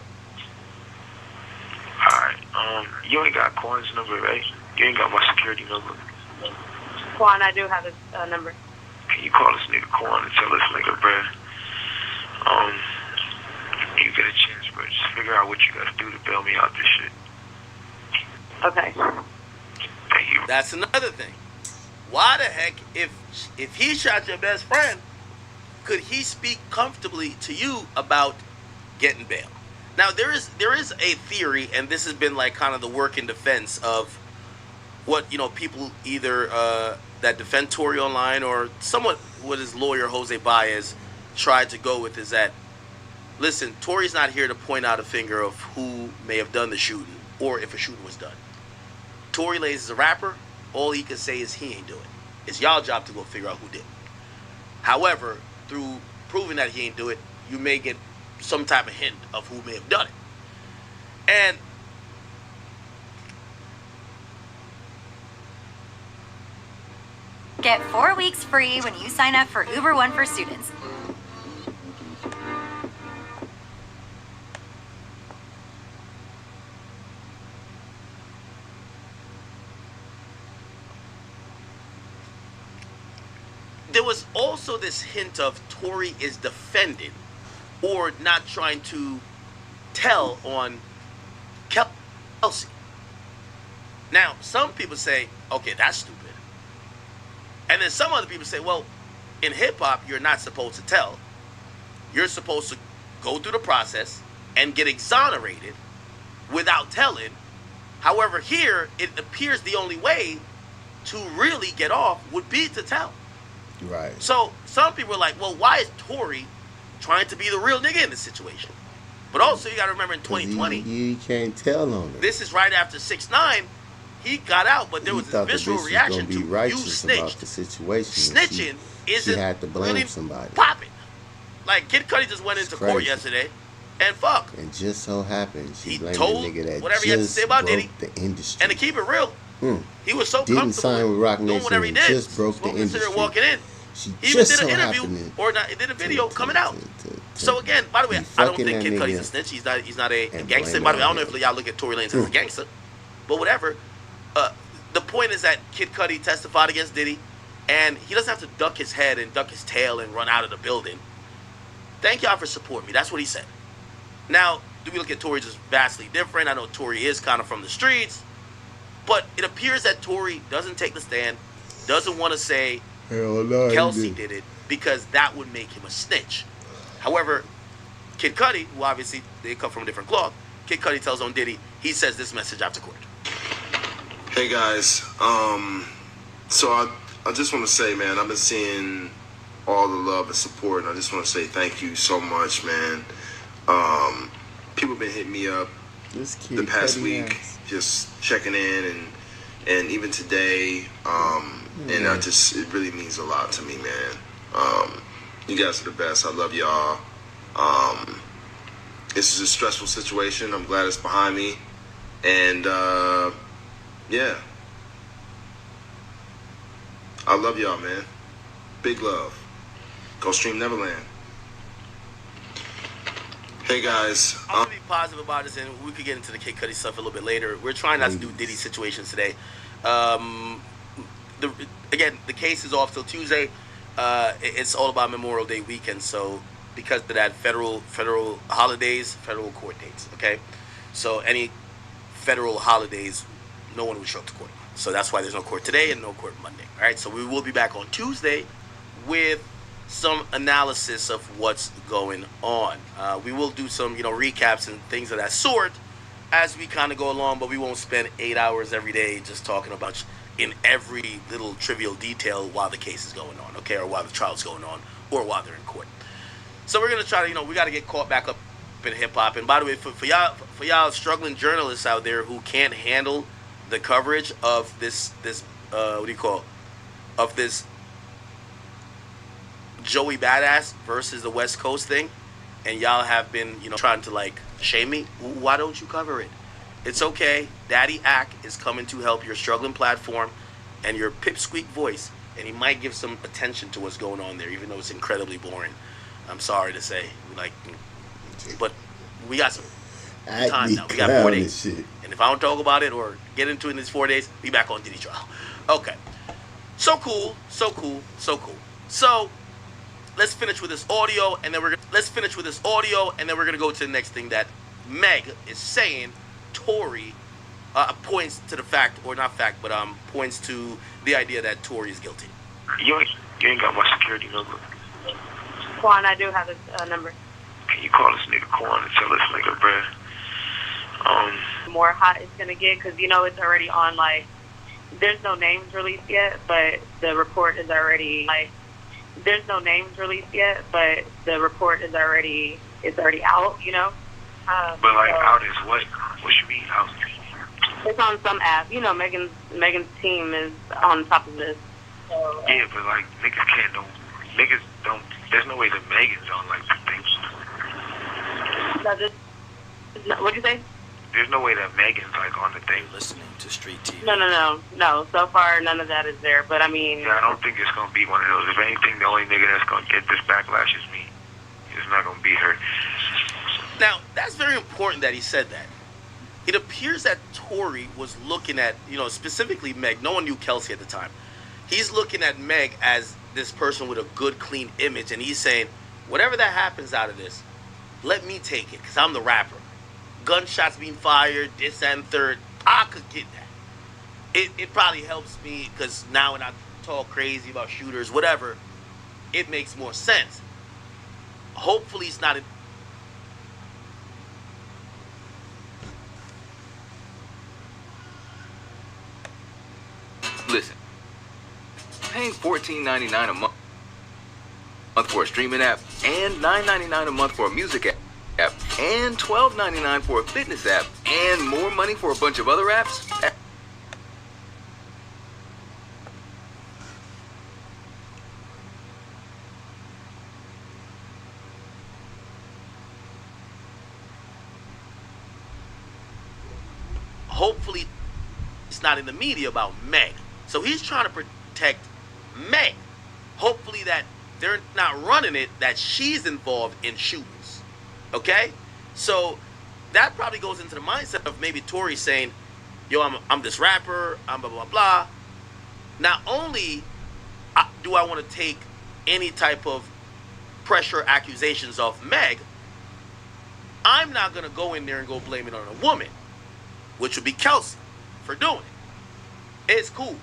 Alright, you ain't got Quan's number, right? You ain't got my security number. Quan, I do have his number. Can you call this nigga Quan and tell this nigga, bruh, you get a chance, bro, just figure out what you gotta do to bail me out this shit. Okay. Thank you. That's another thing. Why the heck, if he shot your best friend, could he speak comfortably to you about getting bail? Now, there is a theory, and this has been like kind of the working defense of what, you know, people either that defend Tory online or somewhat what his lawyer, Jose Baez, tried to go with is that, listen, Tory's not here to point out a finger of who may have done the shooting or if a shooting was done. Tory Lanez is a rapper. All he can say is he ain't do it. It's y'all job to go figure out who did. However, through proving that he ain't do it, you may get some type of hint of who may have done it. And get 4 weeks free when you sign up for Uber One for students. there was also this hint of Tory is defending or not trying to tell on Kelsey. Now, some people say, okay, that's stupid. And then some other people say, well, in hip-hop, you're not supposed to tell. You're supposed to go through the process and get exonerated without telling. However, here, it appears the only way to really get off would be to tell. Right. So some people are like, well, why is Tory trying to be the real nigga in this situation? But also, you got to remember in 2020, you can't tell on it. this is right after 6ix9ine. He got out, but there was this visceral reaction to you snitched. The situation. Snitching isn't she had to blame really somebody. popping. Like, Kid Cudi just went into court yesterday, and fuck. And just so happened, she blamed told the nigga that whatever he had to say about broke Diddy. the industry. And to keep it real, he was so Didn't comfortable sign with Rock doing Nation whatever he and did. just broke the Smoking cigarette, industry. walking in. She He even just did so an interview happened or not, did a video coming out. So again, by the way, I don't think Kid Cudi's a snitch. He's not a gangster. By the way, I don't know if y'all look at Tory Lanez as a gangster, but whatever. The point is that Kid Cudi testified against Diddy, and he doesn't have to duck his head and duck his tail and run out of the building. Thank y'all for supporting me. That's what he said. Now, do we look at Tory just vastly different? I know Tory is kind of from the streets, but it appears that Tory doesn't take the stand, doesn't want to say Kelsey did it, because that would make him a snitch. However, Kid Cudi, who obviously they come from a different cloth, Kid Cudi tells on Diddy, he says this message after court. Hey guys, so I just want to say, man, I've been seeing all the love and support, and I just want to say thank you so much, man. People have been hitting me up the past week, just checking in, and even today, and it really means a lot to me, man. You guys are the best. I love y'all. This is a stressful situation. I'm glad it's behind me, and yeah, I love y'all, man. Big love. Go stream Neverland. Hey guys, I'm gonna be positive about this, and we could get into the Kid Cudi stuff a little bit later. We're trying not to do Diddy situations today. Again, the case is off till Tuesday. It's all about Memorial Day weekend, so because of that, federal holidays, federal court dates. Okay, so any federal holidays, no one would show up to court. So that's why there's no court today and no court Monday. All right, so we will be back on Tuesday with some analysis of what's going on. We will do some, recaps and things of that sort as we kind of go along, but we won't spend 8 hours every day just talking about in every little trivial detail while the case is going on, okay, or while the trial's going on, or while they're in court. So we're gonna try to, we got to get caught back up in hip hop. And by the way, for y'all struggling journalists out there who can't handle the coverage of this of this Joey Badass versus the West Coast thing, and y'all have been, trying to shame me. Why don't you cover it? It's okay. Daddy Ack is coming to help your struggling platform and your pipsqueak voice, and he might give some attention to what's going on there, even though it's incredibly boring. I'm sorry to say, but we got some time now. We got 4 days, and if I don't talk about it or get into it in these 4 days, be back on Diddy trial. Okay, so cool. So let's finish with this audio, and then we're gonna go to the next thing that Meg is saying. Tory points to the fact, or not fact, but points to the idea that Tory is guilty. You ain't got my security number. Quan, I do have his number. Can you call this nigga Quan and tell this nigga, bruh? The more hot it's gonna get, because it's already on. There's no names released yet, but the report is already There's no names released yet, but the report is already out. But out is what? What you mean out? It's on some app. Megan's team is on top of this. So, yeah, but niggas don't. There's no way that Megan's on the thing. What'd you say? There's no way that Megan's on the thing. Listening to Street TV. No. So far, none of that is there. But I mean, yeah, I don't think it's gonna be one of those. If anything, the only nigga that's gonna get this backlash is me. It's not gonna be her. Now, that's very important that he said that. It appears that Tory was looking at, specifically Meg. No one knew Kelsey at the time. He's looking at Meg as this person with a good, clean image, and he's saying, whatever that happens out of this, let me take it, because I'm the rapper. Gunshots being fired, this and third, I could get that. It probably helps me, because now when I talk crazy about shooters, whatever, it makes more sense. Hopefully it's not... Listen, paying $14.99 a month for a streaming app, and $9.99 a month for a music app, and $12.99 for a fitness app, and more money for a bunch of other apps? Hopefully it's not in the media about Meg. So he's trying to protect Meg. hopefully that they're not running it, that she's involved in shootings. Okay? So that probably goes into the mindset of maybe Tory saying, yo, I'm this rapper, I'm blah, blah, blah. Not only do I want to take any type of pressure accusations off Meg, I'm not going to go in there and go blame it on a woman, which would be Kelsey, for doing it. It's cool.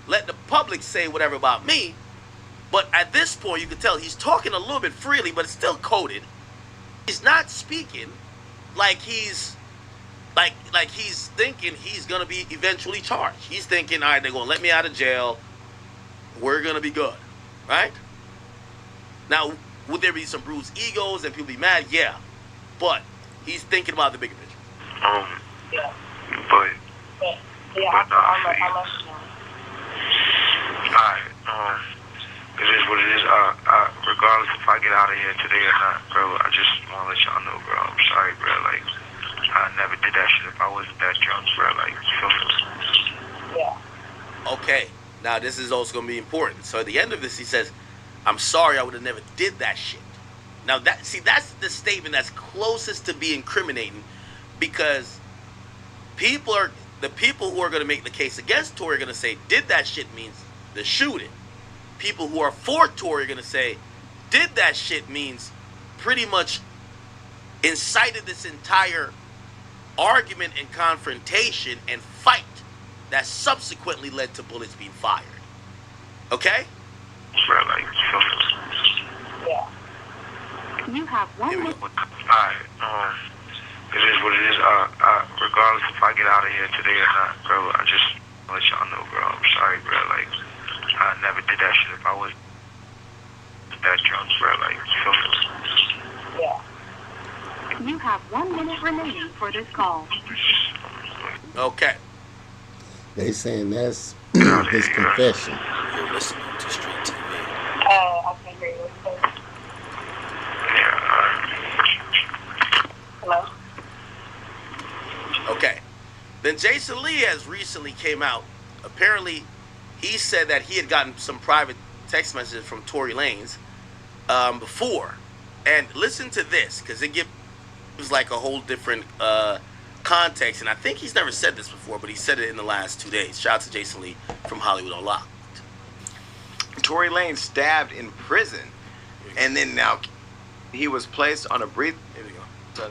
Let the public say whatever about me, but at this point, you can tell he's talking a little bit freely, but it's still coded. He's not speaking like he's thinking he's gonna be eventually charged. He's thinking, all right, they're gonna let me out of jail. We're gonna be good, right? Now, would there be some bruised egos and people be mad? Yeah, but he's thinking about the bigger picture. Yeah. But I'll let you know. Alright, it is what it is. Regardless if I get out of here today or not, bro, I just want to let y'all know, bro. I'm sorry, bro. Like, I never did that shit if I wasn't that drunk, bro. Like, you feel me? Yeah. Okay, now this is also going to be important. So at the end of this, he says, I'm sorry, I would have never did that shit. Now, that's the statement that's closest to being incriminating, because the people who are going to make the case against Tory are going to say, did that shit means the shooting. People who are for Tory are going to say, did that shit means pretty much incited this entire argument and confrontation and fight that subsequently led to bullets being fired. Okay? Bro, like, you feel me? Yeah. You have 1 minute. Alright, it is what it is. Regardless if I get out of here today or not, bro, I just want to let y'all know, bro. I'm sorry, bro. Like, I never did that shit if I was that drunk, bro. Like, you feel me? Yeah. You have 1 minute remaining for this call. Okay. They saying that's his confession. You're listening to Street TV. I can't hear you. Hello? Okay. Then Jason Lee has recently came out. Apparently, he said that he had gotten some private text messages from Tory Lanez before. And listen to this, because it gives like a whole different context. And I think he's never said this before, but he said it in the last 2 days. Shout out to Jason Lee from Hollywood Unlocked. Tory Lanez stabbed in prison, and then now he was placed on a breathing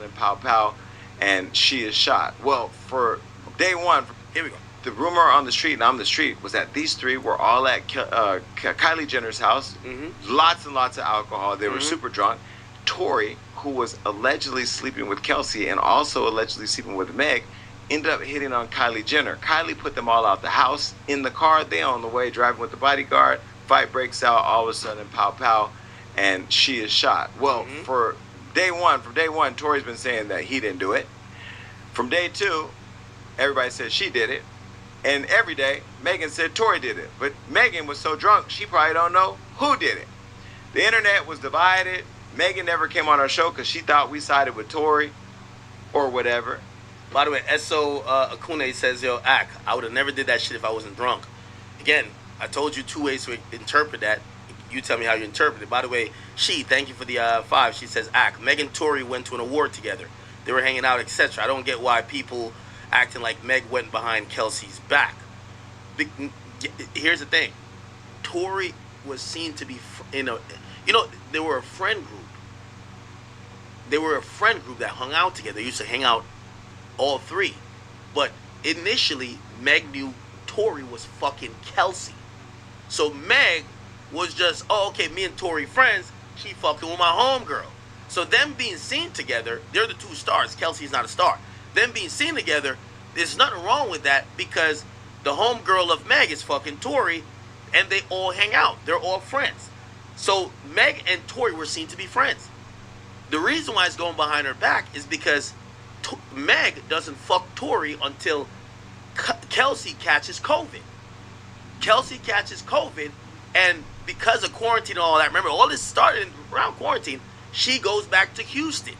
in Pow Pow, and she is shot. Well, for day one, here we go. The rumor on the street, and I'm the street, was that these three were all at Kylie Jenner's house. Mm-hmm. Lots and lots of alcohol. They were super drunk. Tory, who was allegedly sleeping with Kelsey and also allegedly sleeping with Meg, ended up hitting on Kylie Jenner. Kylie put them all out the house. In the car, they on the way driving with the bodyguard. Fight breaks out. All of a sudden, Pow Pow, and she is shot. Well, from day one, Tory's been saying that he didn't do it. From day two, everybody said she did it. And every day, Megan said Tory did it. But Megan was so drunk, she probably don't know who did it. The internet was divided. Megan never came on our show because she thought we sided with Tory or whatever. By the way, Esso Akune says, yo, I would have never did that shit if I wasn't drunk. Again, I told you 2 ways to interpret that. You tell me how you interpret it. By the way, thank you for the 5. She says, Meg and Tory went to an award together. They were hanging out, etc. I don't get why people acting like Meg went behind Kelsey's back. Here's the thing. Tory was seen to be they were a friend group. They were a friend group that hung out together. They used to hang out, all three. But initially, Meg knew Tory was fucking Kelsey. So Meg was just, me and Tory friends. She fucking with my homegirl. So them being seen together, they're the two stars. Kelsey's not a star. Them being seen together, there's nothing wrong with that because the homegirl of Meg is fucking Tory, and they all hang out. They're all friends. So Meg and Tory were seen to be friends. The reason why it's going behind her back is because Meg doesn't fuck Tory until Kelsey catches COVID. Kelsey catches COVID, and because of quarantine and all that, remember, all this started around quarantine, she goes back to Houston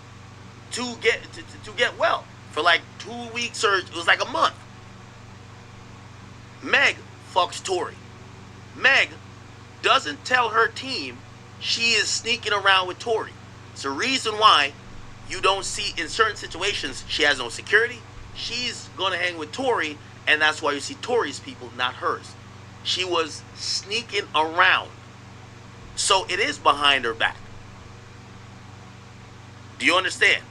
to get well for like 2 weeks, or it was like a month. Meg fucks Tory. Meg doesn't tell her team she is sneaking around with Tory. It's the reason why you don't see in certain situations she has no security. She's going to hang with Tory, and that's why you see Tory's people, not hers. She was sneaking around. So it is behind her back. Do you understand?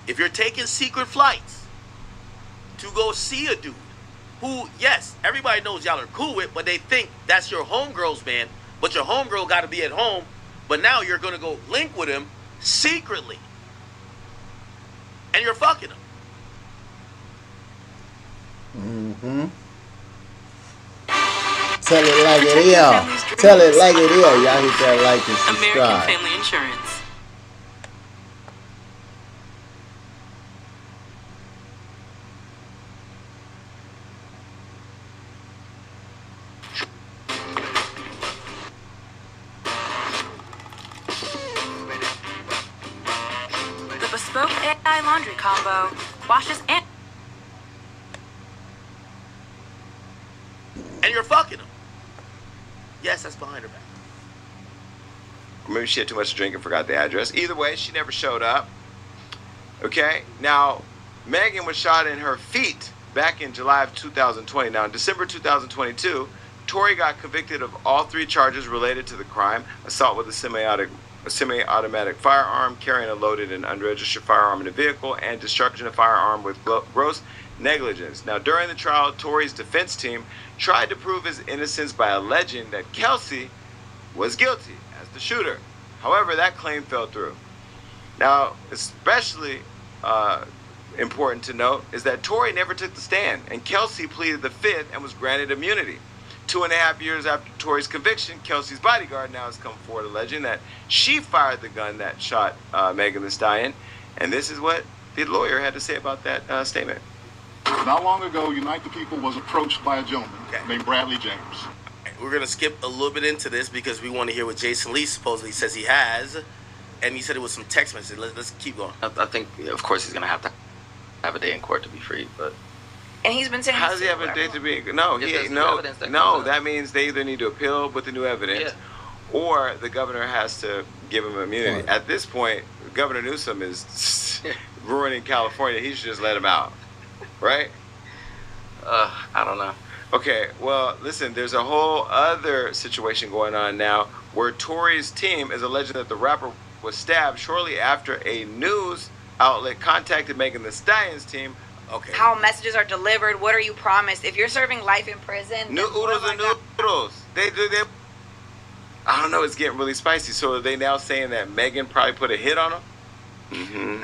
If you're taking secret flights to go see a dude who, yes, everybody knows y'all are cool with, but they think that's your homegirl's man, but your homegirl got to be at home, but now you're going to go link with him secretly. And you're fucking him. Mm-hmm. Tell it like it is. Tell it like it is. Y'all hit that like and subscribe. American Family Insurance. The bespoke AI laundry combo washes and you're fucking him. Yes, that's behind her back. Maybe she had too much to drink and forgot the address. Either way, she never showed up. Okay, now Megan was shot in her feet back in July of 2020. Now in December 2022, Tory got convicted of all 3 charges related to the crime: assault with a semi-automatic firearm, carrying a loaded and unregistered firearm in a vehicle, and destruction of firearm with gross negligence. Now during the trial, Tory's defense team tried to prove his innocence by alleging that Kelsey was guilty as the shooter. However, that claim fell through. Now, especially important to note is that Tory never took the stand, and Kelsey pleaded the fifth and was granted immunity. 2.5 years after Tory's conviction, Kelsey's bodyguard now has come forward alleging that she fired the gun that shot Megan Thee Stallion, and this is what the lawyer had to say about that statement. Not long ago, Unite the People was approached by a gentleman named Bradley James. We're going to skip a little bit into this because we want to hear what Jason Lee supposedly says he has. And he said it was some text message. Let's keep going. I think, of course, he's going to have a day in court to be freed, but... And he's been saying... How does he have a day to be... No, that means they either need to appeal with the new evidence, or the governor has to give him immunity. Right. At this point, Governor Newsom is ruining California. He should just let him out. Right? I don't know. Okay, well, listen, there's a whole other situation going on now where Tory's team is alleging that the rapper was stabbed shortly after a news outlet contacted Megan Thee Stallion's team. Okay. How messages are delivered, what are you promised? If you're serving life in prison... New oodles and noodles. They I don't know, it's getting really spicy. So are they now saying that Megan probably put a hit on him? Mm-hmm.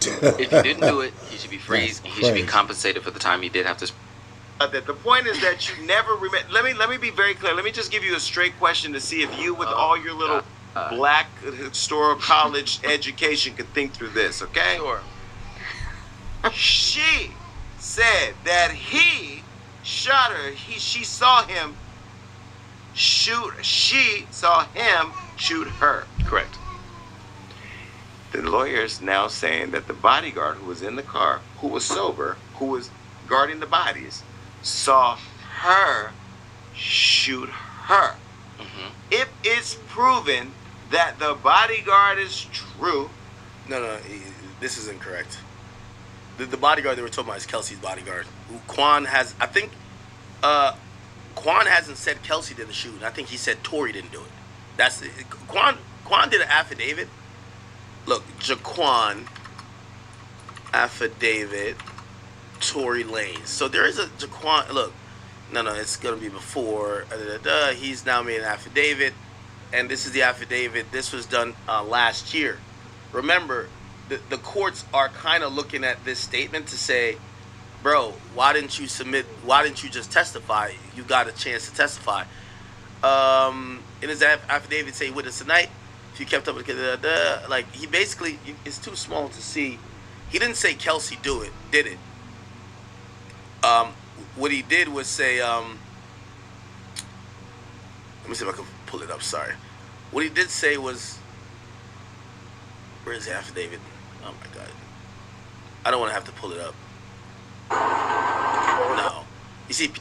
If he didn't do it, he should be freed. He should be compensated for the time he did have to. The point is that you never remember. Let me be very clear. Let me just give you a straight question to see if you, with all your little black historical college education, could think through this. Okay. Sure. She said that he shot her. She saw him shoot. She saw him shoot her. Correct. The lawyer's now saying that the bodyguard who was in the car, who was sober, who was guarding the bodies, saw her shoot her. Mm-hmm. If it's proven that the bodyguard is true... No, this is incorrect. The bodyguard they were talking about is Kelsey's bodyguard. Quan has... I think... Quan hasn't said Kelsey did the shooting. I think he said Tory didn't do it. That's... Quan did an affidavit. Look, Jaquan, affidavit, Tory Lanez. So there is a Jaquan. Look, no, it's going to be before. He's now made an affidavit, and this is the affidavit. This was done last year. Remember, the courts are kind of looking at this statement to say, bro, why didn't you just testify? You got a chance to testify. In his affidavit, say with us tonight. If you kept up with like he basically, it's too small to see. He didn't say Kelsey did it. What he did was say, let me see if I can pull it up. Sorry. What he did say was, where's the affidavit? Oh my God. I don't want to have to pull it up. No. You see,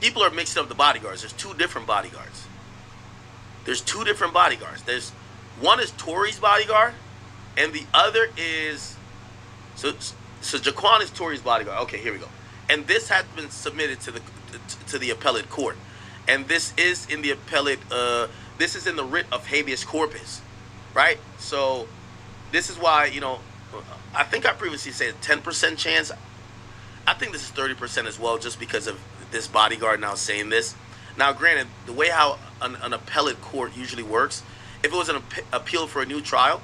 people are mixing up the bodyguards. There's two different bodyguards. There's one is Tory's bodyguard, and the other is so Jaquan is Tory's bodyguard. Okay, here we go. And this has been submitted to the appellate court, and this is in the appellate. This is in the writ of habeas corpus, right? So this is why, you know, I think I previously said 10% chance. I think this is 30% as well, just because of this bodyguard now saying this. Now, granted, the way how an appellate court usually works, if it was an appeal for a new trial,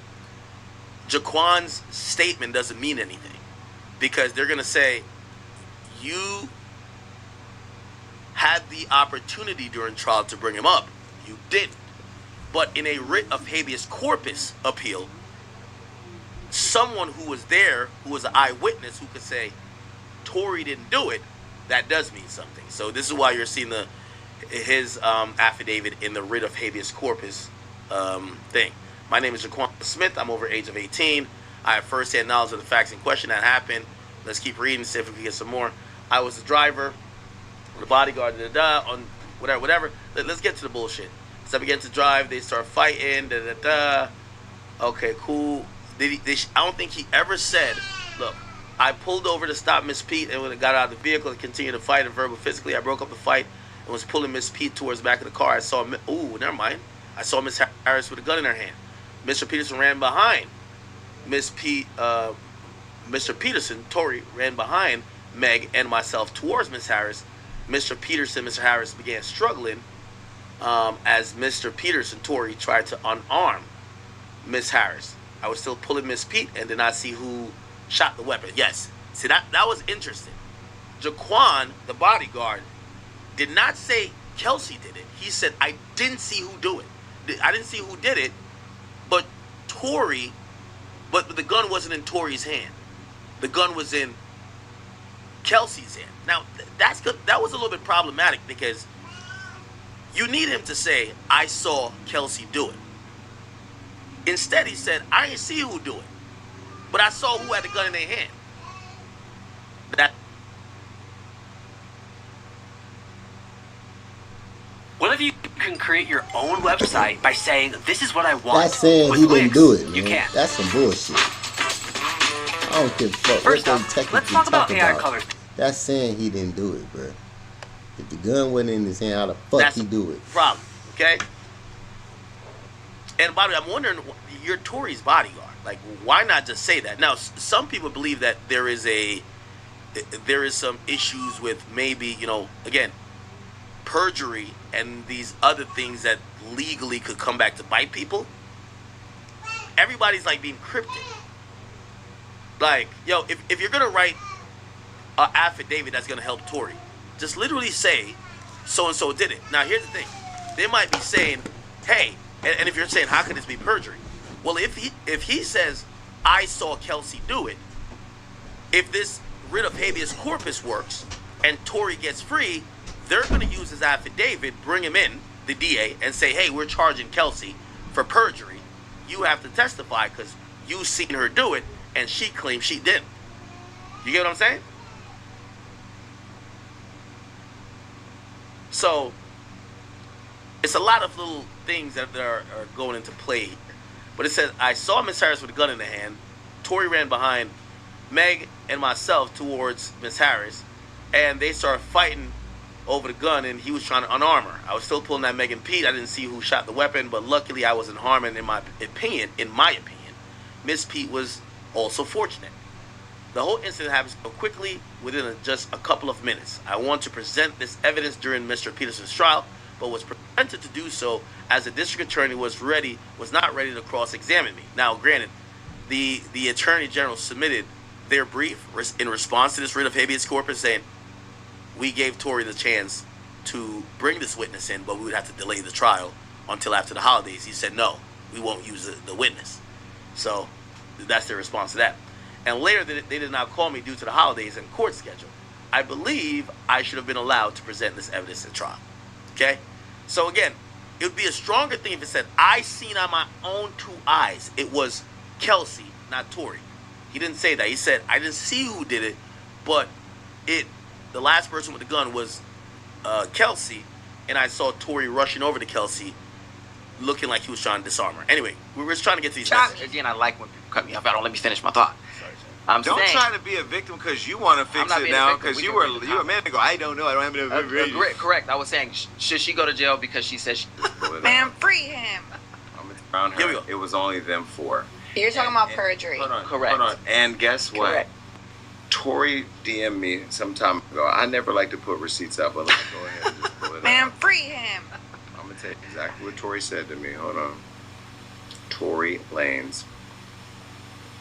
Jaquan's statement doesn't mean anything, because they're going to say, you had the opportunity during trial to bring him up. You didn't. But in a writ of habeas corpus appeal, someone who was there, who was an eyewitness, who could say, Tory didn't do it, that does mean something. So this is why you're seeing his affidavit in the writ of habeas corpus thing. My name is Jaquan Smith. I'm over age of 18. I have first-hand knowledge of the facts in question that happened. Let's keep reading, see if we can get some more. I was the driver, the bodyguard, on whatever. Let's get to the bullshit. So I began to drive. They start fighting. Okay, cool. I don't think he ever said, look, I pulled over to stop Miss Pete, and when I got out of the vehicle and continued to fight and verbal physically, I broke up the fight and was pulling Miss Pete towards the back of the car. I saw, never mind. I saw Miss Harris with a gun in her hand. Mr. Peterson ran behind Mr. Peterson, Tory, ran behind Meg and myself towards Miss Harris. Mr. Peterson, Mr. Harris began struggling as Mr. Peterson, Tory, tried to unarm Miss Harris. I was still pulling Miss Pete and did not see who shot the weapon. Yes. See, that was interesting. Jaquan, the bodyguard, did not say Kelsey did it. He said, I didn't see who do it. I didn't see who did it, but Tory, but the gun wasn't in Tory's hand. The gun was in Kelsey's hand. Now, that's good. That was a little bit problematic, because you need him to say, I saw Kelsey do it. Instead, he said, I didn't see who do it, but I saw who had the gun in their hand. What if you can create your own website by saying, this is what I want? That's saying with he didn't Wix? do it, man. You can't. That's some bullshit. I don't give a fuck First what off, they technically let's talk about AI about. colors. That's saying he didn't do it, bro. If the gun wasn't in his hand, how the fuck he do it? Problem, okay? And by the way, I'm wondering, you're Tory's bodyguard. Like, why not just say that? Now, some people believe that there is some issues with maybe, again, perjury and these other things that legally could come back to bite people. Everybody's like being cryptic. Like, yo, if you're gonna write an affidavit that's gonna help Tory, just literally say so and so did it. Now here's the thing. They might be saying, hey, and if you're saying how could this be perjury? Well, if he says I saw Kelsey do it, if this writ of habeas corpus works and Tory gets free, they're going to use his affidavit, bring him in, the DA, and say, hey, we're charging Kelsey for perjury. You have to testify because you seen her do it, and she claims she didn't. You get what I'm saying? So, it's a lot of little things that are going into play here. But it says, I saw Miss Harris with a gun in her hand. Tory ran behind Meg and myself towards Miss Harris, and they started fighting over the gun, and he was trying to unarm her. I was still pulling that Meg and Pete. I didn't see who shot the weapon, but luckily I wasn't harmed, and in my opinion, Miss Pete was also fortunate. The whole incident happened so quickly within just a couple of minutes. I want to present this evidence during Mr. Peterson's trial, but was prevented to do so as the district attorney was not ready to cross-examine me. Now, granted, the attorney general submitted their brief in response to this writ of habeas corpus saying, we gave Tory the chance to bring this witness in, but we would have to delay the trial until after the holidays. He said, no, we won't use the witness. So that's their response to that. And later, they did not call me due to the holidays and court schedule. I believe I should have been allowed to present this evidence in trial. Okay? So again, it would be a stronger thing if it said, I seen on my own 2 eyes. It was Kelsey, not Tory. He didn't say that. He said, I didn't see who did it, but the last person with the gun was Kelsey, and I saw Tory rushing over to Kelsey, looking like he was trying to disarm her. Anyway, we were just trying to get to these messages. Again, I like when people cut me off. I don't let me finish my thought. Don't try to be a victim because you want to fix it now because you were a man ago. I don't know. I don't have enough information. Correct. I was saying, should she go to jail because she said she... Man, free him. Around her, it was only them four. You're talking about perjury. Hold on. Correct. Hold on. And guess what? Correct. Tory DM'd me some time ago. I never like to put receipts up, but let me go ahead and just pull it Man, up. free him. I'm going to tell you exactly what Tory said to me. Hold on. Tory Lanez.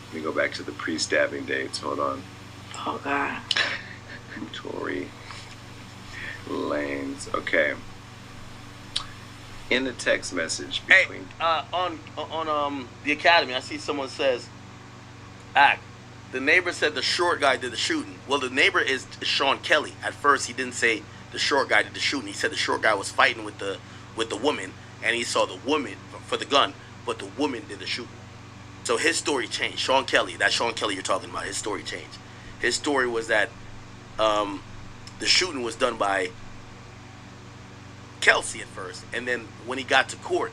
Let me go back to the pre-stabbing dates. Hold on. Oh, God. Tory Lanez. Okay. In the text message between... Hey, on the Academy, I see someone says, the neighbor said the short guy did the shooting. Well, the neighbor is Sean Kelly. At first, he didn't say the short guy did the shooting. He said the short guy was fighting with the woman, and he saw the woman for the gun, but the woman did the shooting. So his story changed. Sean Kelly, that Sean Kelly you're talking about, his story changed. His story was that the shooting was done by Kelsey at first, and then when he got to court,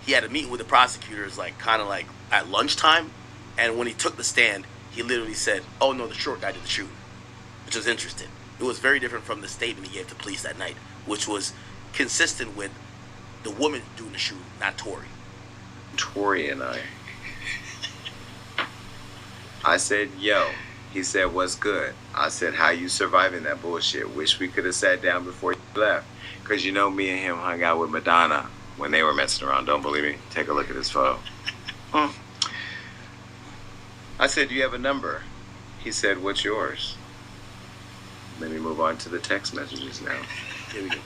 he had a meeting with the prosecutors, kind of at lunchtime, and when he took the stand, he literally said, "Oh no, the short guy did the shooting," which was interesting. It was very different from the statement he gave to police that night, which was consistent with the woman doing the shooting, not Tory. Tory and I said, "Yo." He said, "What's good?" I said, "How you surviving that bullshit? Wish we could have sat down before you left." Because you know me and him hung out with Madonna when they were messing around. Don't believe me? Take a look at this photo. I said, "Do you have a number?" He said, "What's yours?" Let me move on to the text messages now. Here we go.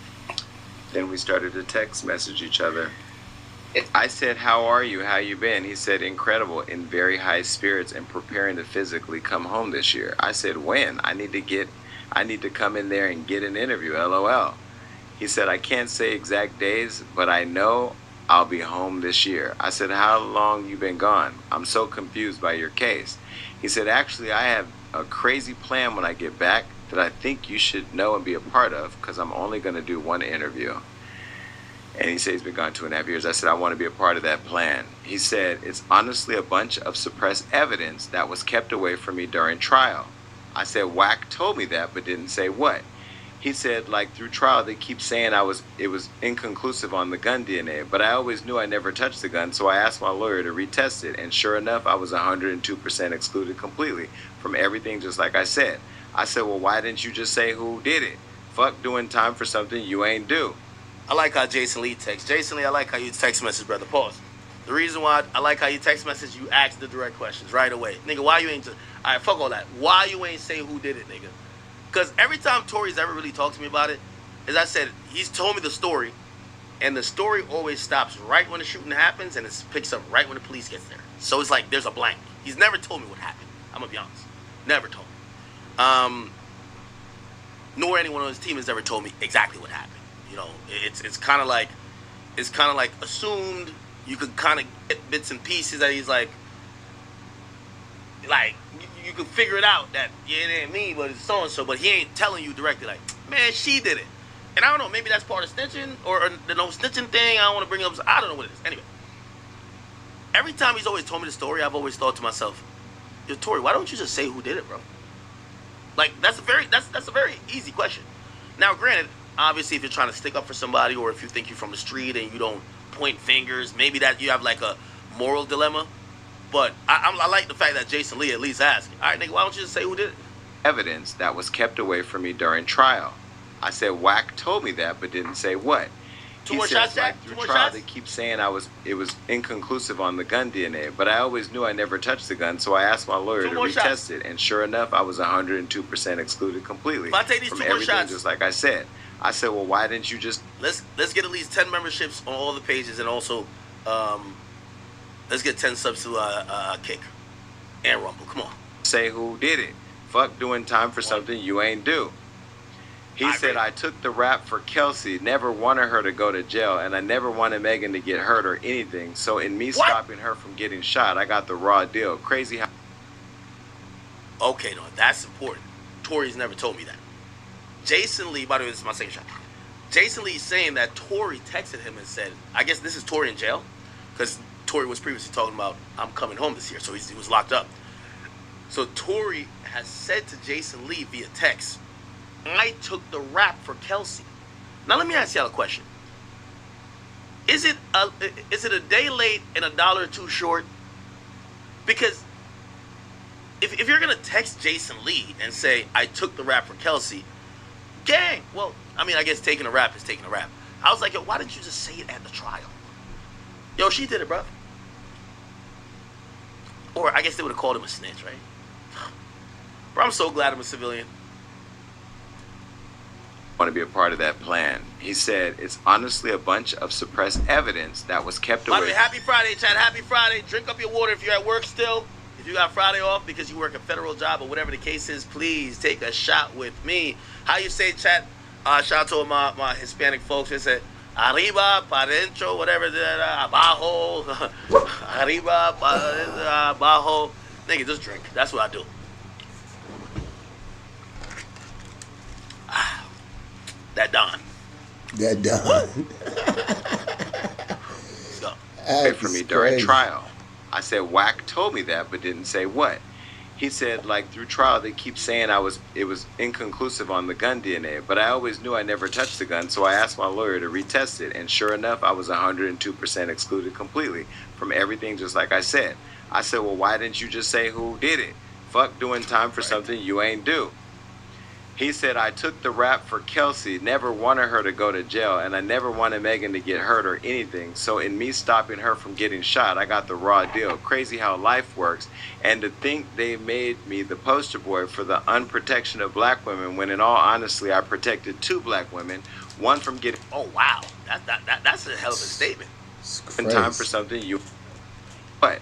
Then we started to text message each other. I said, "How are you? How you been?" He said, "Incredible, in very high spirits and preparing to physically come home this year." I said, "When? I need to come in there and get an interview, LOL." He said, "I can't say exact days, but I know I'll be home this year." I said, "How long you been gone? I'm so confused by your case." He said, "Actually, I have a crazy plan when I get back that I think you should know and be a part of because I'm only going to do one interview." And he said he's been gone 2.5 years. I said, "I want to be a part of that plan." He said, "It's honestly a bunch of suppressed evidence that was kept away from me during trial." I said, "Wack told me that, but didn't say what." He said, "Through trial, they keep saying it was inconclusive on the gun DNA, but I always knew I never touched the gun, so I asked my lawyer to retest it, and sure enough, I was 102% excluded completely from everything, just like I said." I said, "Well, why didn't you just say who did it? Fuck doing time for something you ain't do." I like how Jason Lee texts. Jason Lee, I like how you text message, brother. Pause. The reason why I like how you text message, you ask the direct questions right away. Nigga, why you ain't... Alright, fuck all that. Why you ain't say who did it, nigga? Because every time Tory's ever really talked to me about it, as I said, he's told me the story, and the story always stops right when the shooting happens, and it picks up right when the police gets there. So it's like there's a blank. He's never told me what happened. I'm going to be honest. Never told me. Nor anyone on his team has ever told me exactly what happened. You know, it's kind of like assumed. You could kind of get bits and pieces that he's like you can figure it out that yeah, it ain't me, but it's so and so. But he ain't telling you directly like, man, she did it. And I don't know, maybe that's part of snitching or the no snitching thing. I don't want to bring up. I don't know what it is. Anyway, every time he's always told me the story, I've always thought to myself, yo, Tory, why don't you just say who did it, bro? That's a very easy question. Now, granted, obviously, if you're trying to stick up for somebody, or if you think you're from the street and you don't point fingers, maybe that you have a moral dilemma. But I like the fact that Jason Lee at least asked, all right, nigga, why don't you just say who did it? Evidence that was kept away from me during trial. I said, Wack told me that, but didn't say what. Two more shots, Jack? Through trial, they keep saying it was inconclusive on the gun DNA, but I always knew I never touched the gun, so I asked my lawyer to retest it, and sure enough, I was 102% excluded completely if I take these from 2 more everything, shots, just like I said. I said, well, why didn't you just... Let's get at least 10 memberships on all the pages, and also let's get 10 subs to Kick and Rumble. Come on. Say who did it. Fuck doing time for something you ain't do. He said, I took the rap for Kelsey, never wanted her to go to jail, and I never wanted Megan to get hurt or anything. So in me stopping her from getting shot, I got the raw deal. Crazy how... Okay, no, that's important. Tory's never told me that. Jason Lee, by the way, this is my second shot. Jason Lee's saying that Tory texted him and said, I guess this is Tory in jail, because Tory was previously talking about, I'm coming home this year, so he was locked up. So Tory has said to Jason Lee via text, I took the rap for Kelsey. Now let me ask y'all a question. Is it a day late and $1 or $2 short? Because if you're going to text Jason Lee and say, I took the rap for Kelsey, gang, well, I mean, I guess taking a rap is taking a rap. I was like, yo, why didn't you just say it at the trial? Yo, she did it, bro. Or I guess they would have called him a snitch, right? Bro, I'm so glad I'm a civilian. Want to be a part of that plan. He said it's honestly a bunch of suppressed evidence that was kept By the away. way, happy Friday, Chad. Happy Friday. Drink up your water if you're at work still. If you got Friday off because you work a federal job or whatever the case is, please take a shot with me. How you say, Chad? Shout out to my Hispanic folks. They said, arriba, pa dentro, whatever, abajo, arriba, pa abajo. Nigga, just drink. That's what I do. That Don. Wait for me during trial. I said Wack told me that, but didn't say what. He said, like, through trial they keep saying it was inconclusive on the gun DNA, but I always knew I never touched the gun, so I asked my lawyer to retest it, and sure enough, I was 102% excluded completely from everything, just like I said. I said, well, why didn't you just say who did it? Fuck doing time for something you ain't do. He said, I took the rap for Kelsey, never wanted her to go to jail, and I never wanted Megan to get hurt or anything. So in me stopping her from getting shot, I got the raw deal. Crazy how life works. And to think they made me the poster boy for the unprotection of black women, when in all honesty, I protected 2 black women, one from getting... Oh, wow. That's a hell of a statement. In time for something you... But...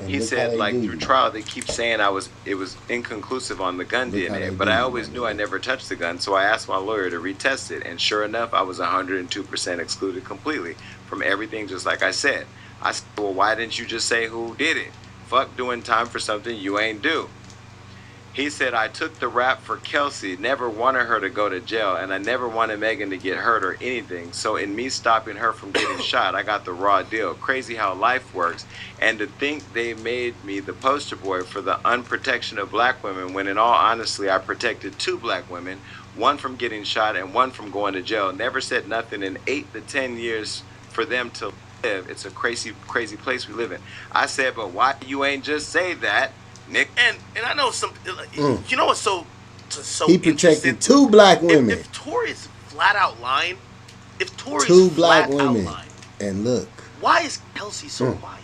He said, like, through trial, they keep saying it was inconclusive on the gun DNA, but I always knew I never touched the gun, so I asked my lawyer to retest it, and sure enough, I was 102% excluded completely from everything, just like I said. I said, well, why didn't you just say who did it? Fuck doing time for something you ain't do. He said, I took the rap for Kelsey, never wanted her to go to jail, and I never wanted Megan to get hurt or anything. So in me stopping her from getting shot, I got the raw deal. Crazy how life works. And to think they made me the poster boy for the unprotection of black women, when in all honesty, I protected 2 black women, one from getting shot and one from going to jail. Never said nothing in 8 to 10 years for them to live. It's a crazy, crazy place we live in. I said, but why you ain't just say that? Nick. And I know some, you know what's so he protected 2 black women. If Tory's flat out lying, if Tory's 2 black flat women, out lying, and look, why is Kelsey so quiet?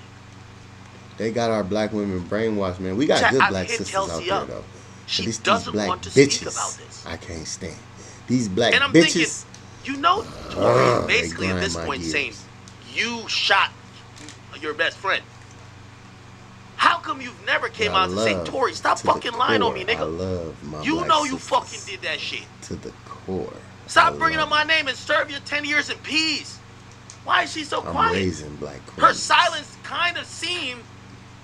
They got our black women brainwashed, man. We got good black sisters Kelsey out there, though. She but doesn't these black want to bitches, speak about this. I can't stand these black and I'm bitches. Thinking, you know, Tory is basically at this point saying, you shot your best friend. How come you've never came out to say, Tory, stop fucking lying on me, nigga? I love my you black know you sisters fucking did that shit. to the core. Stop bringing up my name and serve your 10 years in peace. Why is she so I'm quiet? raising black queens. Her silence kind of seemed,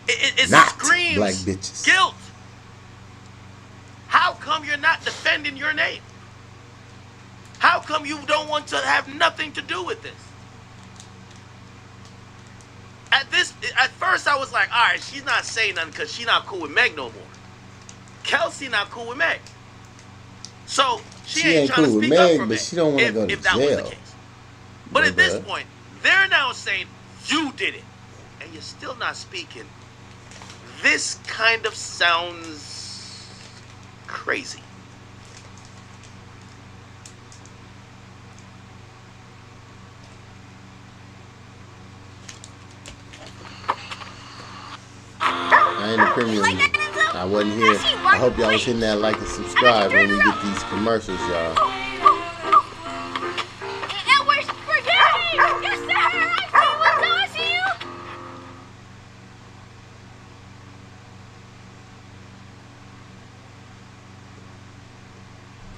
it Not screams black bitches. guilt. How come you're not defending your name? How come you don't want to have nothing to do with this? At first I was like, all right, she's not saying nothing because she's not cool with Meg no more. Kelsey not cool with Meg. So she ain't trying cool to speak with up Meg, for but Meg she don't want to go to if that was jail. the case. But at this point, they're now saying you did it. And you're still not speaking. This kind of sounds crazy. I ain't a premium. I wasn't here. I hope y'all was hitting that like and subscribe when we get these commercials, y'all. It was spaghetti! Yes, sir! I see you!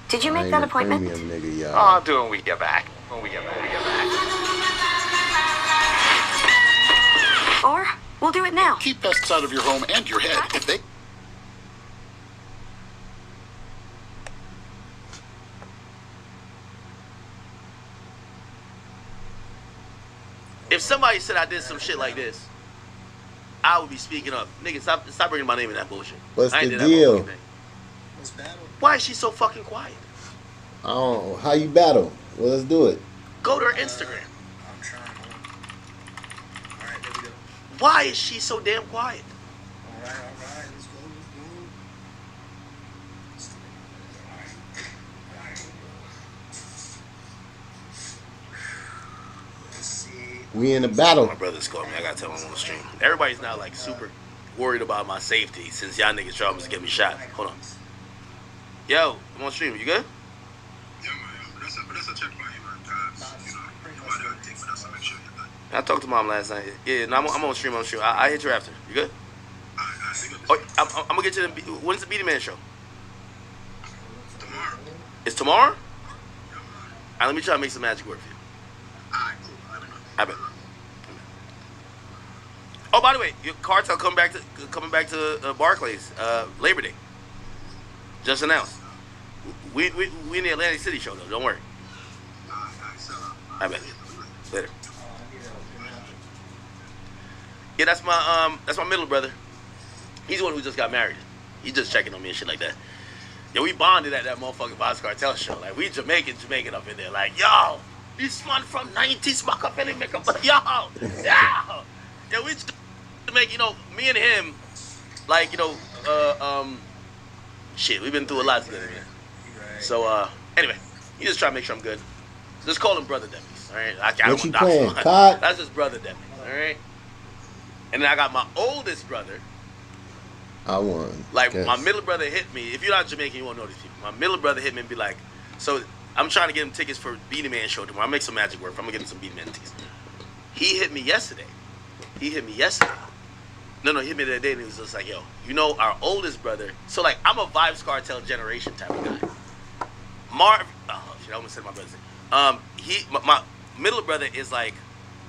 Did you I make ain't that a appointment? premium nigga, y'all. I'll do it when we get back. Or we'll do it now. Keep pests out of your home and your head. If they... somebody said I did some shit like this, I would be speaking up. Nigga, stop bringing my name in that bullshit. What's I ain't the did that deal? motherfucking thing. Why is she so fucking quiet? I don't know. How you battle? Well, let's do it. Go to her Instagram. Why is she so damn quiet? All right, let's go. We in a battle. My brother's calling me. I gotta tell him I'm on the stream. Everybody's now like super worried about my safety since y'all niggas trying to get me shot. Hold on. Yo, I'm on stream. You good? Yeah, man. That's a check by you, man. Guys, you know, you might do everything, but that's to make sure you're good. I talked to mom last night. Yeah, no, I'm on stream. I hit you after. You good? Oh, I'm gonna get to the. When's the Beanie Man show? Tomorrow. It's tomorrow? Alright, let me try to make some magic work for you. Alright, cool. Let me know. I bet. Oh, by the way, your cartel coming back to Barclays Labor Day. Just announced. We in the Atlantic City show though. Don't worry. I bet. Later. Yeah, that's my middle brother. He's the one who just got married. He's just checking on me and shit like that. Yeah, we bonded at that motherfucking Vibes Cartel show. Like, we Jamaican up in there. Like, yo, this man from 90s Machiavelli make up. Yo. Yeah, we Jamaican, you know, me and him, like, you know, shit, we've been through a lot together, man. So, anyway, you just try to make sure I'm good. Just call him Brother Demis, all right? I don't What you want playing, dox him. COD? That's just Brother Demis, all right? And then I got my oldest brother. I won. Like, Yes. my middle brother hit me. If you're not Jamaican, you won't know these people. My middle brother hit me and be like, so I'm trying to get him tickets for Beanie Man show tomorrow. I'll make some magic work. I'm going to get him some Beanie Man tickets. He hit me yesterday. No, he hit me the other day, and he was just like, yo, you know, our oldest brother. So, like, I'm a Vibes Cartel generation type of guy. Oh, shit, I almost said my brother's name. My middle brother is like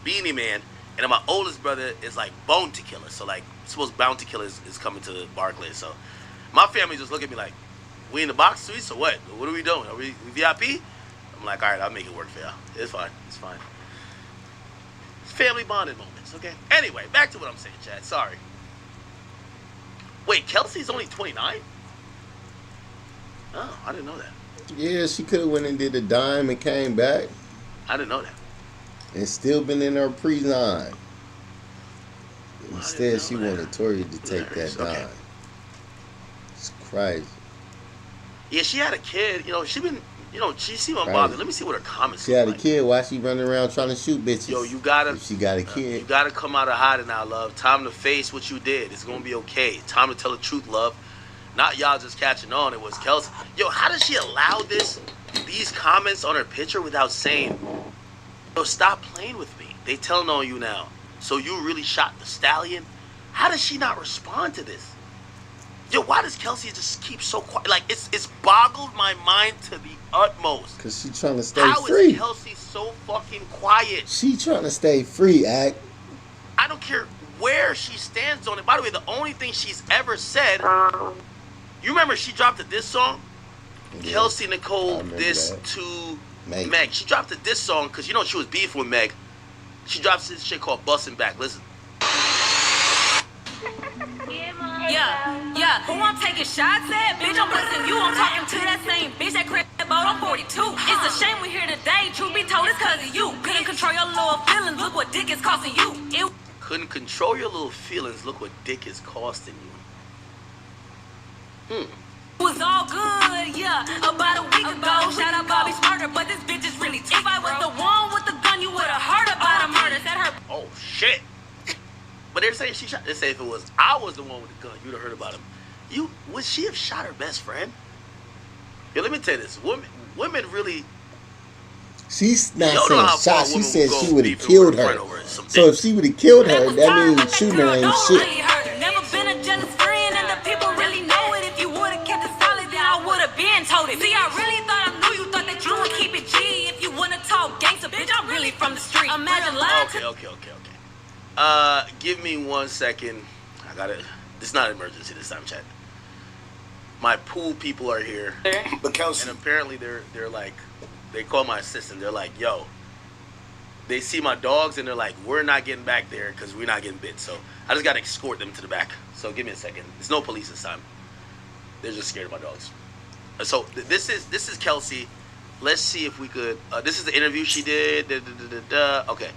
Beanie Man, and then my oldest brother is like Bounty Killer. So, like, suppose Bounty Killer is coming to Barclays. So, my family just look at me like, we in the box suites or what? What are we doing? Are we VIP? I'm like, all right, I'll make it work for y'all. It's fine. It's fine. Family bonding moments, okay? Anyway, back to what I'm saying, Chad. Sorry. Wait, Kelsey's only 29? Oh, I didn't know that. Yeah, she could have went and did a dime and came back. I didn't know that. And still been in her pre-9. Instead, she wanted Tory to take that dime. Okay. It's crazy. Yeah, she had a kid. You know, she been, you know, she seemed unbothered. Let me see what her comments She had look a kid. Why she running around trying to shoot bitches? Yo, you gotta. If she got a kid. You gotta come out of hiding now, love. Time to face what you did. It's gonna be okay. Time to tell the truth, love. Not y'all just catching on. It was Kelsey. Yo, how does she allow these comments on her picture without saying, yo, stop playing with me? They telling on you now. So you really shot the stallion? How does she not respond to this? Yo, why does Kelsey just keep so quiet? Like, it's boggled my mind to the utmost. Because she trying to stay How free. is Kelsey so fucking quiet? She trying to stay free, Act. I don't care where she stands on it. By the way, the only thing she's ever said, you remember she dropped a diss song? Yeah, Kelsey Nicole diss to Meg. She dropped a diss song because, you know, she was beefing with Meg. She drops this shit called Bustin' Back. Listen. Yeah, who I'm taking shots at? Bitch, I'm busting you. I'm talking to that same bitch that crib boat. I'm 42. It's a shame we're here today. Truth be told, it's cause of you. Couldn't control your little feelings. Look what dick is costing you. Couldn't control your little feelings. Look what dick is costing you. It was all good, yeah. About a week ago, shout out Bobby Smarter, but this bitch is really tough. If I was the one with the gun, you would've heard about a murder. That her. Oh shit. But they're saying she shot. They say if it was I was the one with the gun, you'd have heard about him. Would she have shot her best friend? Yeah, let me tell you this. Women really. She's not saying shot. She said she would have killed her. So if she would have killed her, that means shooting her ain't shit. Never been a jealous friend, and the people really know it. If you would have kept it solid, then I would have been told it. See, I really thought I knew you thought that you would keep it G. If you wanna talk gangster, bitch, I'm really from the street. Imagine lying to. Okay. Give me 1 second. I got it. It's not an emergency this time, chat. My pool people are here. But Kelsey. And apparently they're like, they call my assistant. They're like, yo, they see my dogs and they're like, we're not getting back there because we're not getting bit. So I just got to escort them to the back. So give me a second. There's no police this time. They're just scared of my dogs. So this is Kelsey. Let's see if we could. This is the interview she did. Okay.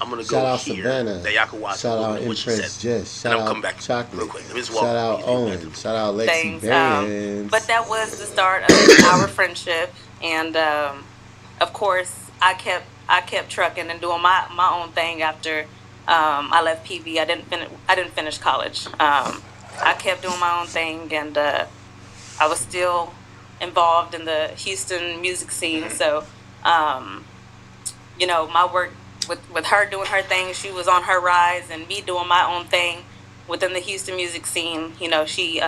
I'm going to go Shout out here. Savannah. That y'all can watch. Shout out what she Empress said. Jess. Shout out come back Chocolate. real quick. Let me just Shout walk out Owen. Shout out Lexi Things, Bands. but that was the start of our friendship, and of course, I kept trucking and doing my own thing after I left PV. I didn't finish college. I kept doing my own thing, and I was still involved in the Houston music scene. So, you know, my work with her doing her thing, she was on her rise, and me doing my own thing within the Houston music scene. You know, she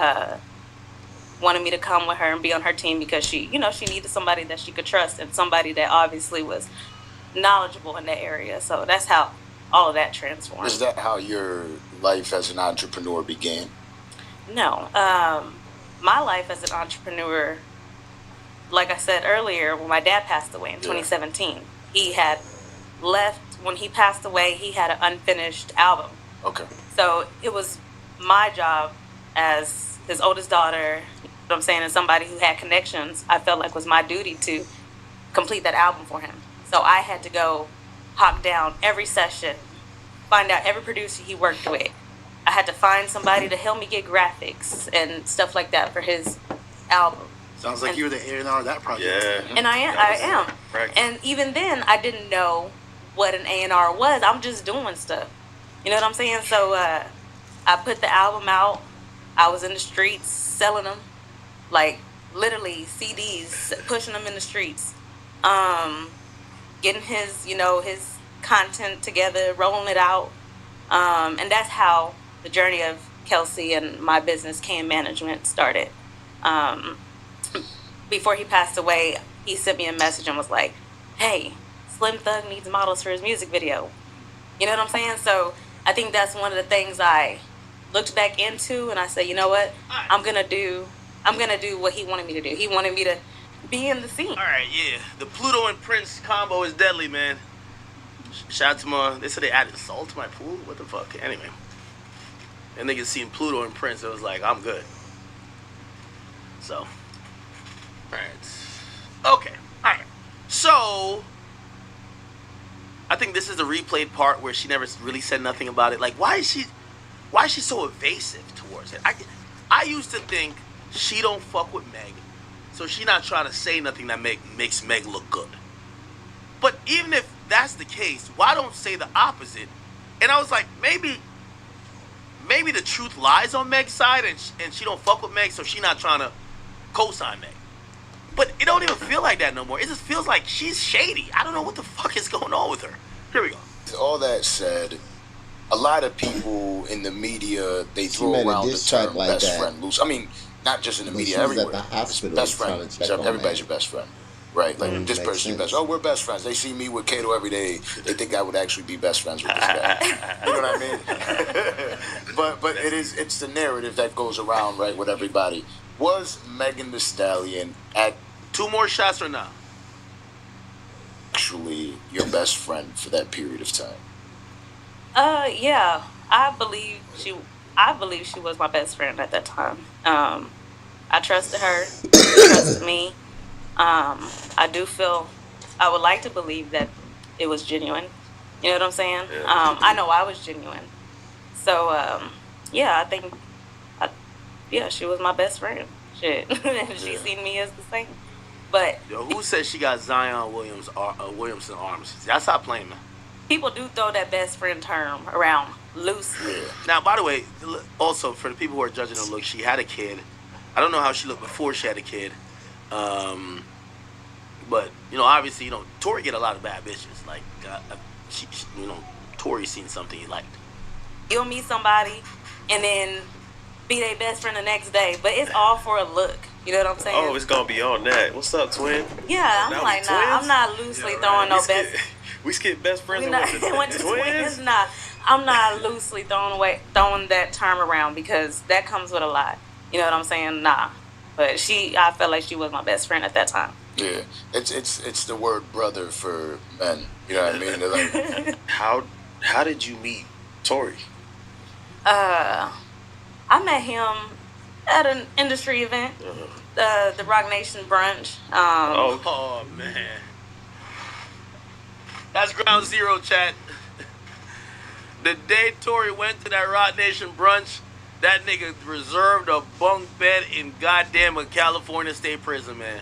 wanted me to come with her and be on her team because she needed somebody that she could trust and somebody that obviously was knowledgeable in that area. So that's how all of that transformed. Is that how your life as an entrepreneur began? No. My life as an entrepreneur, like I said earlier, when my dad passed away in 2017, he had left. When he passed away, he had an unfinished album. Okay. So it was my job as his oldest daughter, you know what I'm saying, and somebody who had connections, I felt like was my duty to complete that album for him. So I had to go hawk down every session, find out every producer he worked with. I had to find somebody to help me get graphics and stuff like that for his album. Sounds like you were the A&R of that project. Yeah. And I am. And even then, I didn't know what an A&R was. I'm just doing stuff. You know what I'm saying? So I put the album out. I was in the streets selling them, like literally CDs, pushing them in the streets, getting his content together, rolling it out. And that's how the journey of Kelsey and my business, Can Management, started. Before he passed away, he sent me a message and was like, hey, Slim Thug needs models for his music video. You know what I'm saying? So I think that's one of the things I looked back into, and I said, you know what? I'm gonna do what he wanted me to do. He wanted me to be in the scene. All right, yeah. The Pluto and Prince combo is deadly, man. Shout out to my. They said they added salt to my pool. What the fuck? Anyway, and niggas seen Pluto and Prince. It was like, I'm good. So, all right. Okay. All right. So, I think this is the replayed part where she never really said nothing about it. Like, why is she so evasive towards it? I used to think she don't fuck with Meg, so she not trying to say nothing that makes Meg look good. But even if that's the case, why don't say the opposite? And I was like, maybe the truth lies on Meg's side, and she don't fuck with Meg, so she not trying to co-sign Meg. But it don't even feel like that no more. It just feels like she's shady. I don't know what the fuck is going on with her. Here we go. All that said, a lot of people in the media, they She throw made a around the diss track term like best that. friend loose. I mean, not just in the But media, she was everywhere. at the hospital Best trying friend. to check on Everybody's Meg. your best friend. Right? Like, this makes person's your sense. best. Oh, we're best friends. They see me with Kato every day. They think I would actually be best friends with this guy. You know what I mean? but it's the narrative that goes around, right, with everybody. Was Megan Thee Stallion two more shots or not? Actually your best friend for that period of time? Yeah. I believe she was my best friend at that time. I trusted her. She trusted me. I would like to believe that it was genuine. You know what I'm saying? I know I was genuine. So, yeah, I think, she was my best friend. Shit. She seen me as the same. But yo, who says she got Zion Williamson arms? That's not playing, man. People do throw that best friend term around loosely. Now, by the way, also for the people who are judging her look, she had a kid. I don't know how she looked before she had a kid. But, obviously, Tory get a lot of bad bitches. Like, Tory seen something he liked. You'll meet somebody and then be their best friend the next day, but it's all for a look. You know what I'm saying? Oh, it's gonna be on that. What's up, twin? Yeah, I'm like, nah, I'm not loosely throwing no best. We skip best friends. We not went to twins. Nah, I'm not loosely throwing that term around because that comes with a lot. You know what I'm saying? Nah, but I felt like she was my best friend at that time. Yeah, it's the word brother for men. You know what I mean? They're like, how did you meet Tory? I met him at an industry event, the Rock Nation brunch. Oh man, that's ground zero, chat. The day Tory went to that Rock Nation brunch, that nigga reserved a bunk bed in goddamn a California State Prison, man.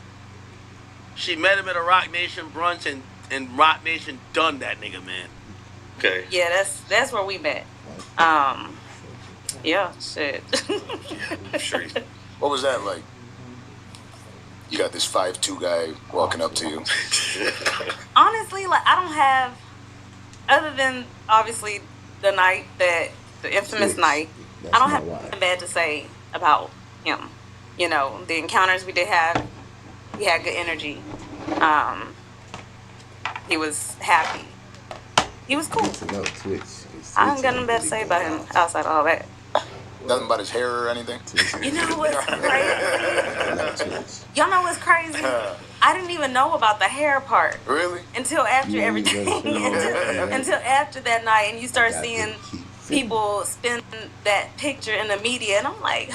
She met him at a Rock Nation brunch, and Rock Nation done that nigga, man. Okay. Yeah, that's where we met. Yeah, shit. I'm sure. What was that like? You got this 5'2" guy walking up to you. Honestly, like I don't have, other than obviously the night that the infamous night, I don't have nothing bad to say about him. You know, the encounters we did have, he had good energy. He was happy. He was cool. I don't got nothing bad to say about him outside of all that. Nothing about his hair or anything? You know what's crazy? Y'all know what's crazy? I didn't even know about the hair part. Really? Until after everything. until after that night, and you start seeing people spin that picture in the media, and I'm like,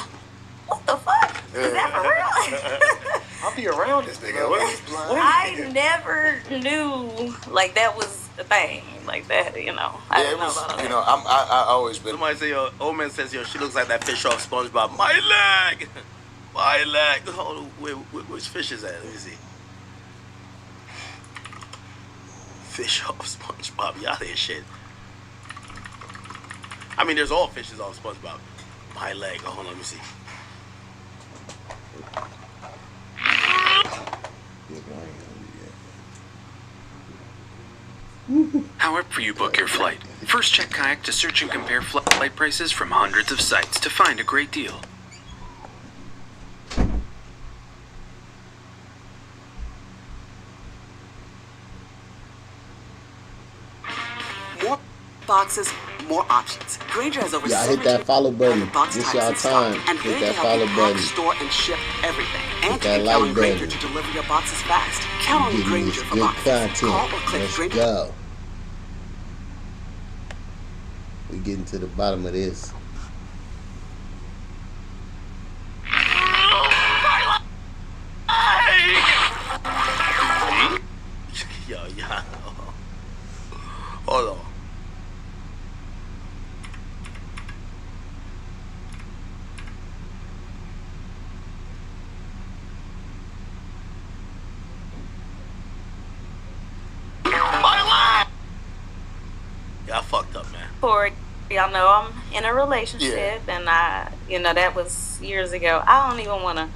what the fuck? Is that for real? I'll be around this nigga. I never knew like that was a thing like that. You know, I didn't know about all that. You know, I always been. Somebody say, old man says, she looks like that fish off SpongeBob. My leg, my leg. Oh, which fish is that? Let me see. Fish off SpongeBob. Y'all hear shit. I mean, there's all fishes off SpongeBob. My leg. Oh, hold on, let me see. However you book your flight, first check Kayak to search and compare flight prices from hundreds of sites to find a great deal. More boxes, more options. Grainger has over Yeah, hit that follow button. This y'all time. Hit that follow button. Store and ship everything. Hit And that you can count like on Grainger button. to deliver your boxes fast. Count on Getting Grainger this for good boxes. Call or content. click Let's Grainger. go. We getting to the bottom of this. Yo, hold on. Y'all fucked up, man. For y'all know, I'm in a relationship, and that was years ago. I don't even want to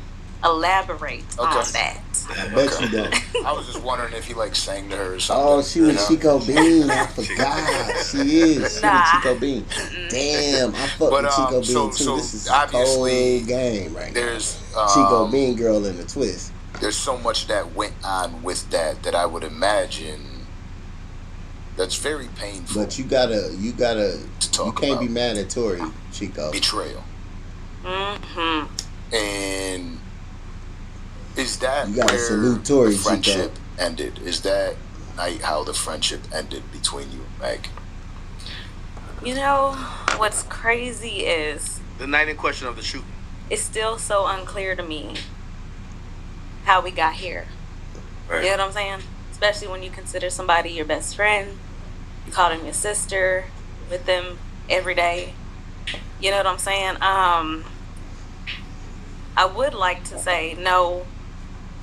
elaborate on that. I bet you don't. I was just wondering if he like sang to her or something. Oh, she was Chico Bean. I forgot. She is. She was Chico Bean. Damn, I fuck with Chico Bean too. This is a cold game right now. There's Chico Bean girl in the twist. There's so much that went on with that I would imagine that's very painful. But you can't be mad at Tory, Chico. Betrayal. Mm-hmm. And is that You gotta where salute Tory, the friendship Chico. ended? Is that night how the friendship ended between you and Meg? You know, what's crazy is The night in question of the shooting. it's still so unclear to me how we got here. Right. You know what I'm saying? Especially when you consider somebody your best friend, you call them your sister, with them every day. You know what I'm saying? I would like to say no,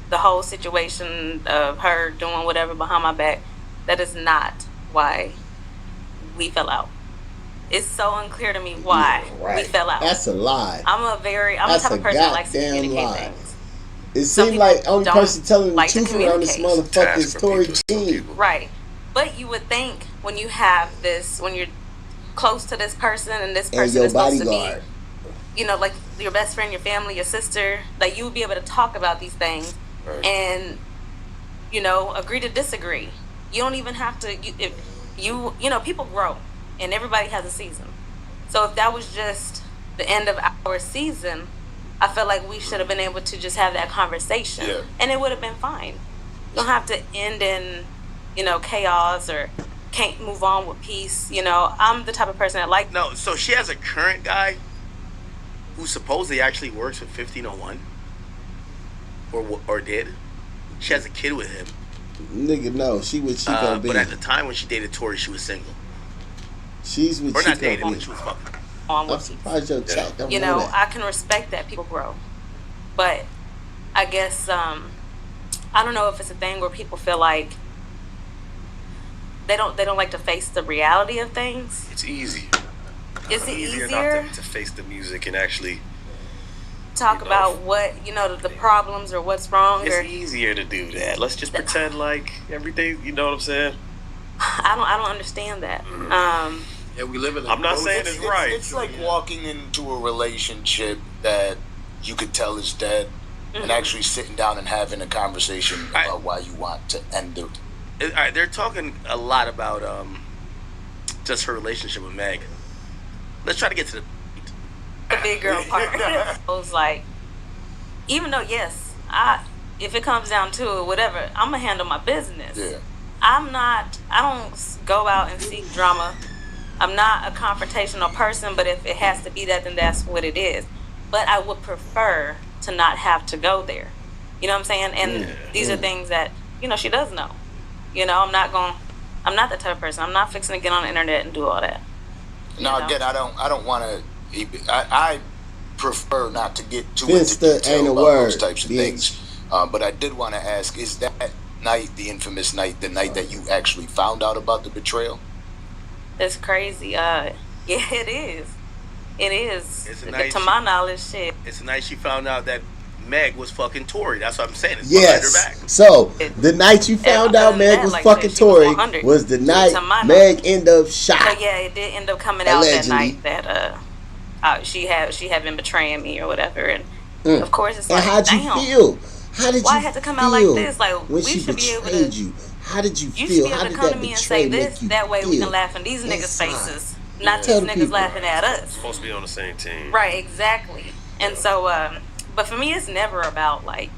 the whole situation of her doing whatever behind my back, that is not why we fell out. It's so unclear to me why we fell out. That's a lie. I'm the That's type a of person that likes to goddamn communicate lie. things. It Some seems people like only don't person telling the like to truth around this communicate. motherfucker is Tory Bean. Right. But you would think when you have this, when you're close to this person and this And person your is supposed bodyguard. to be, like your best friend, your family, your sister, like you would be able to talk about these things and, agree to disagree. You don't even have to, people grow and everybody has a season. So if that was just the end of our season, I felt like we should have been able to just have that conversation and it would have been fine. You don't have to end in, chaos or can't move on with peace. I'm the type of person that like. No, so she has a current guy who supposedly actually works with 1501, or did. She has a kid with him. Nigga, no, she with Chico B. But at the time when she dated Tory, she was single. She's with or Chico not dating, B. but she was fucking. I'm surprised your chat don't know that. I can respect that people grow, but I guess I don't know if it's a thing where people feel like they don't like to face the reality of things. It's easy. Is it easier easier not to face the music and actually talk about what the problems or what's wrong? It's or easier to do that. Let's just pretend like everything. You know what I'm saying? I don't understand that. Yeah, we live in. I'm not saying it's right. It's like walking into a relationship that you could tell is dead, and actually sitting down and having a conversation about why you want to end it. All right, they're talking a lot about just her relationship with Meg. Let's try to get to the big girl part. I was like, even though if it comes down to it, whatever, I'm gonna handle my business. Yeah. I don't go out and seek drama. I'm not a confrontational person, but if it has to be that, then that's what it is. But I would prefer to not have to go there. You know what I'm saying? And these are things that, she does know. I'm not that type of person. I'm not fixing to get on the internet and do all that. Now, again, I don't want to. I prefer not to get too Finsta into detail ain't a about word, those types of bitch. things. But I did want to ask: is that night, the infamous night, the night that you actually found out about the betrayal? It's crazy. Yeah, it is. It is. It's a night to my knowledge, shit. It's the night she found out that Meg was fucking Tory. That's what I'm saying. It's Yes. behind her back. So the night you found out Meg was fucking Tory was the night Meg ended up shot. So yeah, it did end up coming out that night that she had been betraying me or whatever, and of course it's like, how'd you feel? How did why you it had to come feel out like this? Like when we she should be able betrayed to. you? How did you You feel? should be How able to did come that to me and betray say make this. you That way we feel can laugh in these niggas' inside? faces, not Tell these the niggas people. laughing at us. Supposed to be on the same team. Right, exactly. And so, but for me, it's never about like,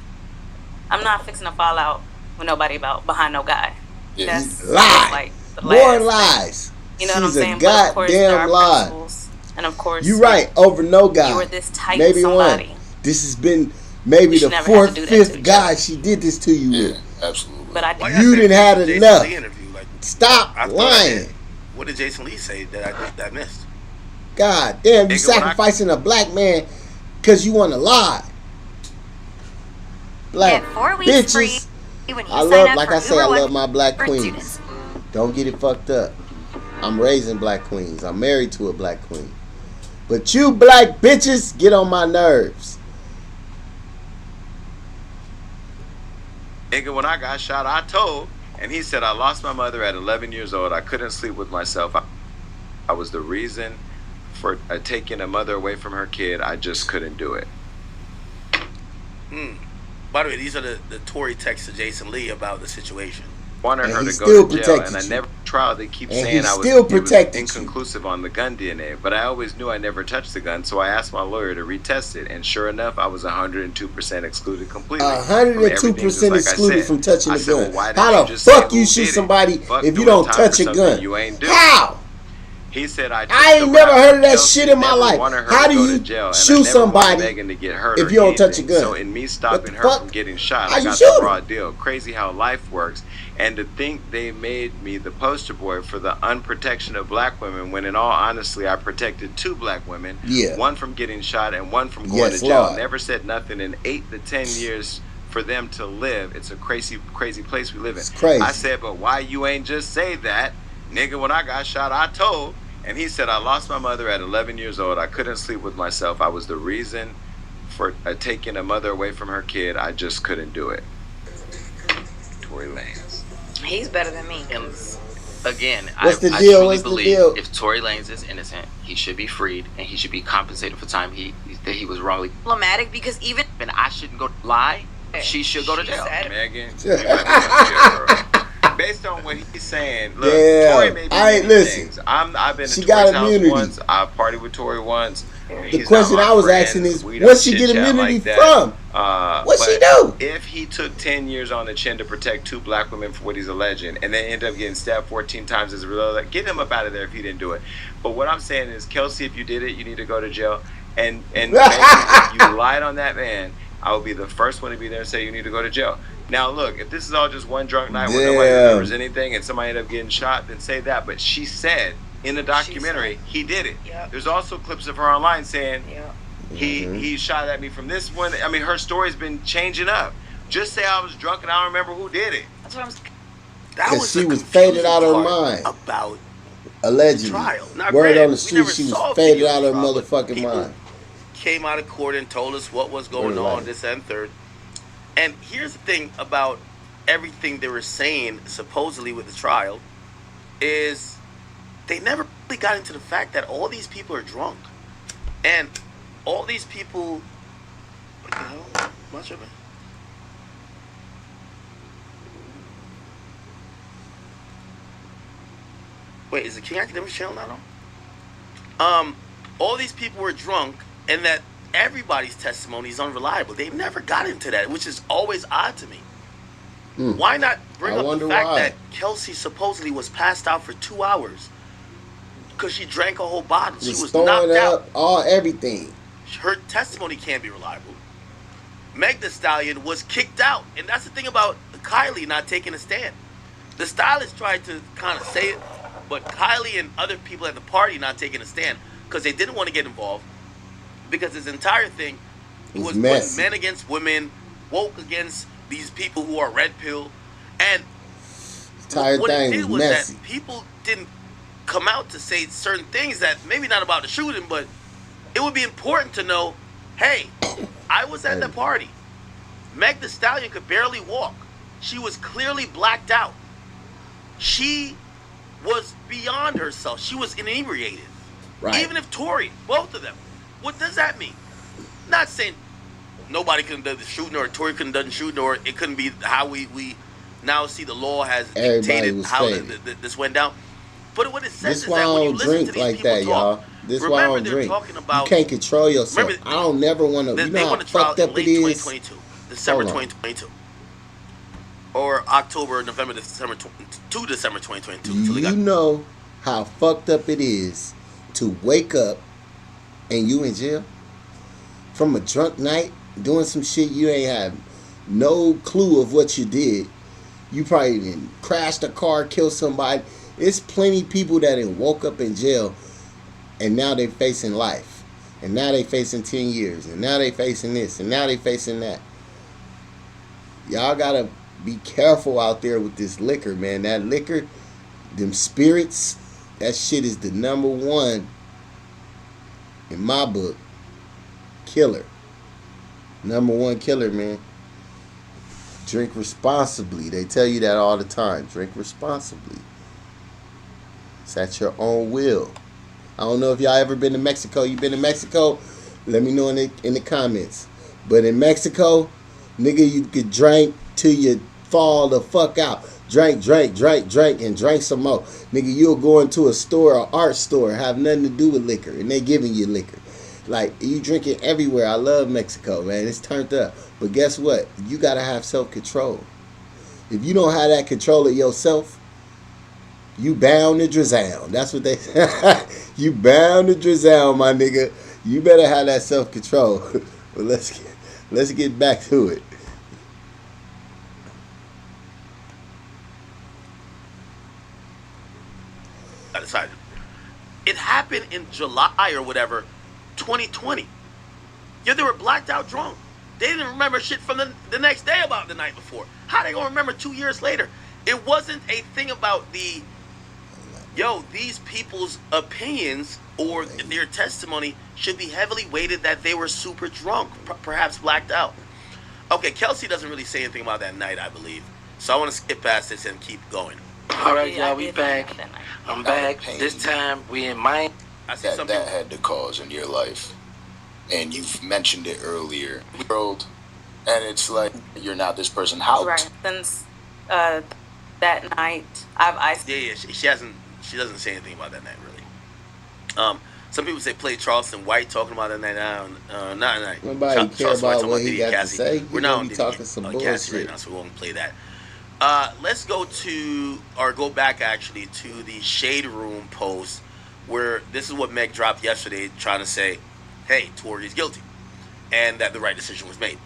I'm not fixing to fall out with nobody behind no guy. That's Lie. like the More last lies. thing. You know what I'm She's a saying? But of course, there goddamn are lie. principles. And of course, You right, over no guy. You were this tight maybe with somebody. one. This has been maybe the should never have to 4th, do that to 5th each guy she did this to you with. Absolutely. But I You didn't have Jason enough. Lee interview, like, Stop I thought I lying. did. What did Jason Lee say that I missed? God damn, you Nigga, when I- sacrificing a black man because you want to lie. Black Get 4 weeks bitches. free when you I sign love, up like for I say, Uber I One love my black for queens. students. Don't get it fucked up. I'm raising black queens. I'm married to a black queen. But you black bitches get on my nerves. Nigga, when I got shot, I told, and he said I lost my mother at 11 years old. I couldn't sleep with myself. I was the reason for taking a mother away from her kid. I just couldn't do it. By the way, these are the Tory texts to Jason Lee about the situation. Wanted And her he to still go to jail, protected and I you. never tried. They keep And saying he I was, still it was protected you. inconclusive on the gun DNA, but I always knew I never touched the gun, so I asked my lawyer to retest it, and sure enough, I was 102% excluded completely. 102% excluded from touching I the said, gun. well, why didn't How you the just say fuck who you shoot did it? somebody Fuck if you doing don't time touch for a something gun? you ain't do. How? He said I ain't never heard of that shit in my life. How do you shoot somebody Megan to get hurt if or you don't touch a anything. gun? So in me stopping her fuck? from getting shot, How I you got shoot the 'em? raw deal. Crazy how life works. And to think they made me the poster boy for the unprotection of black women, when in all honesty I protected 2 black women. Yeah. One from getting shot and one from going Yes, to jail. Lord. Never said nothing in 8 to 10 years for them to live. It's a crazy place we live in. It's crazy. I said, but why you ain't just say that? Nigga, when I got shot, I told. And he said, I lost my mother at 11 years old. I couldn't sleep with myself. I was the reason for taking a mother away from her kid. I just couldn't do it. Tory Lanez. He's better than me. Again, What's the I deal? truly What's the believe deal? if Tory Lanez is innocent, he should be freed and he should be compensated for time that he was wrongly. Problematic because even And I shouldn't go lie. She should go to jail. Megan, you might be on jail, girl. Based on what he's saying, look, Yeah, Tory may be I ain't many listen. things. I've been to She Tory's got house immunity. once. I partied with Tory once, The question I was asking is, what's she get immunity from? What's she do? If he took 10 years on the chin to protect 2 black women for what he's alleging, and then end up getting stabbed 14 times as a result, get him up out of there if he didn't do it. But what I'm saying is, Kelsey, if you did it, you need to go to jail. And if you lied on that man, I will be the first one to be there and say you need to go to jail. Now, look, if this is all just one drunk night where nobody remembers anything and somebody ended up getting shot, then say that. But she said in the documentary, he did it. Yep. There's also clips of her online saying, he shot at me from this one. I mean, her story's been changing up. Just say I was drunk and I don't remember who did it. That's what I'm saying. Because she was faded out of her mind. About allegedly. The trial. Now, Word on the street, she was faded out of her motherfucking mind. Came out of court and told us what was going on, this and third. And here's the thing about everything they were saying, supposedly with the trial, is they never really got into the fact that all these people are drunk. And all these people... What the hell? Much of it? Wait, is the King Academics channel not on? All these people were drunk, and that everybody's testimony is unreliable. They never got into that, which is always odd to me. Why not bring up the fact that Kelsey supposedly was passed out for 2 hours because she drank a whole bottle? She was knocked out. Everything. Her testimony can't be reliable. Meg Thee Stallion was kicked out, and that's the thing about Kylie not taking a stand. The stylist tried to kind of say it, but Kylie and other people at the party not taking a stand because they didn't want to get involved. Because this entire thing was putting men against women, woke against these people who are red pill, and what it did was that people didn't come out to say certain things that maybe not about the shooting, but it would be important to know, hey, I was at the party. Meg Thee Stallion could barely walk. She was clearly blacked out. She was beyond herself. She was inebriated. Right. Even if Tory, both of them. What does that mean? Not saying nobody couldn't have done the shooting, or Tory couldn't have done the shooting, or it couldn't be how we now see the law has dictated how this went down. But what it says is that when you listen to these people talk, this why I don't drink. You can't control yourself. Remember, I don't never want to. You know how fucked up it is. 2022, December 2022, or October, November, December to December 2022. You know how fucked up it is to wake up and you in jail from a drunk night doing some shit you ain't have no clue of what you did. You probably didn't crashed a car, killed somebody. It's plenty people that done woke up in jail and now they facing life. And now they facing 10 years. And now they facing this. And now they facing that. Y'all gotta be careful out there with this liquor, man. That liquor, them spirits, that shit is the number one, in my book, killer. Number one killer, man. Drink responsibly. They tell you that all the time. Drink responsibly. It's at your own will. I don't know if y'all ever been to Mexico. You been to Mexico? Let me know in the comments. But in Mexico, nigga, you could drink till you fall the fuck out. Drink, and drink some more. Nigga, you'll go into a store, an art store, have nothing to do with liquor, and they giving you liquor. Like, you drink it everywhere. I love Mexico, man. It's turned up. But guess what? You got to have self-control. If you don't have that control of yourself, you bound to drizzle. That's what they say. You bound to drizzle, my nigga. You better have that self-control. But let's get back to it. It happened in July or whatever, 2020. Yeah, they were blacked out drunk. They didn't remember shit from the next day about the night before. How they gonna remember 2 years later? It wasn't a thing about these people's opinions or their testimony should be heavily weighted that they were super drunk, perhaps blacked out. Okay, Kelsey doesn't really say anything about that night, I believe. So I want to skip past this and keep going. All right, y'all, we back. I'm back. This time we in Miami. That had the cause in your life, and you've mentioned it earlier. World, and it's like you're not this person. How? Right. Since that night, she doesn't say anything about that night really. Some people say play Charleston White talking about that night. Not Nobody care about what he got to say. We're not talking some Cassie bullshit right now, so we won't play that. Let's go back actually to the Shade Room post where this is what Meg dropped yesterday, trying to say, hey, Tory is guilty, and that the right decision was made.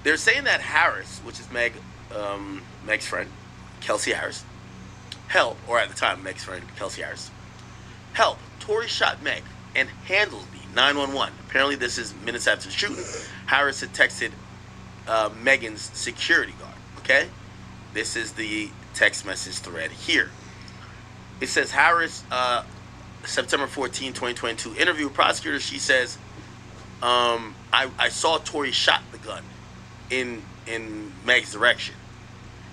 They're saying that Harris, which is Meg's friend, Kelsey Harris, or at the time, Meg's friend, Kelsey Harris, help. Tory shot Meg and handled me, 911. Apparently, this is minutes after the shooting. Harris had texted Megan's security guard, okay? This is the text message thread here. It says, Harris, September 14, 2022, interview with prosecutor. She says, I saw Tory shot the gun in Meg's direction.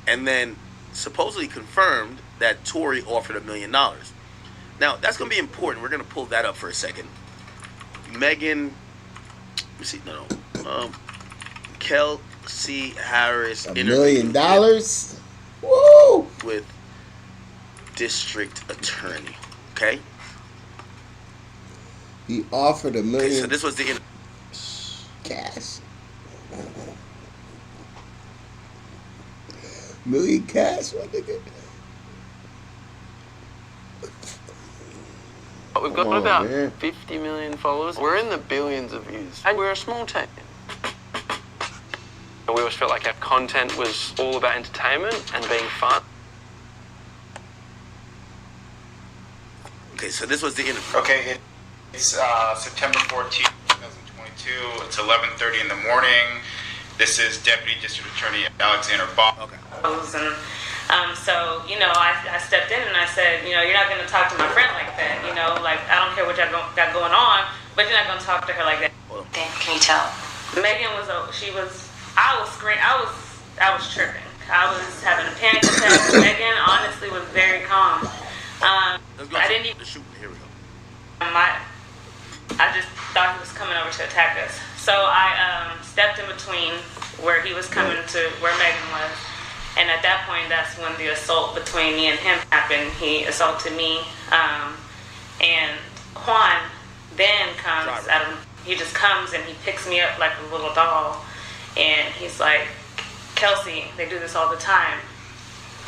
And then supposedly confirmed that Tory offered $1 million. Now, that's going to be important. We're going to pull that up for a second. Megan, let me see, Kelsey Harris. $1 million? Woo! With district attorney, okay? He offered $1 million. Okay, so this was the cash. $1 million cash, my nigga. We've got about 50 million followers. We're in the billions of views. And we're a small team. We always felt like our content was all about entertainment and being fun. Okay, so this was the interview. Okay, it's September 14th, 2022. It's 11:30 in the morning. This is Deputy District Attorney Alexander Bob. Okay. So, I stepped in and I said, you're not going to talk to my friend like that. I don't care what y'all got going on, but you're not going to talk to her like that. Then can you tell? Megan I was screaming, I was tripping. I was having a panic attack. Megan honestly was very calm. I didn't even shoot. Here we go. I just thought he was coming over to attack us. So I stepped in between where he was coming to where Megan was. And at that point, that's when the assault between me and him happened. He assaulted me, and Juan then comes out of. He just comes and he picks me up like a little doll, and he's like, "Kelsey, they do this all the time."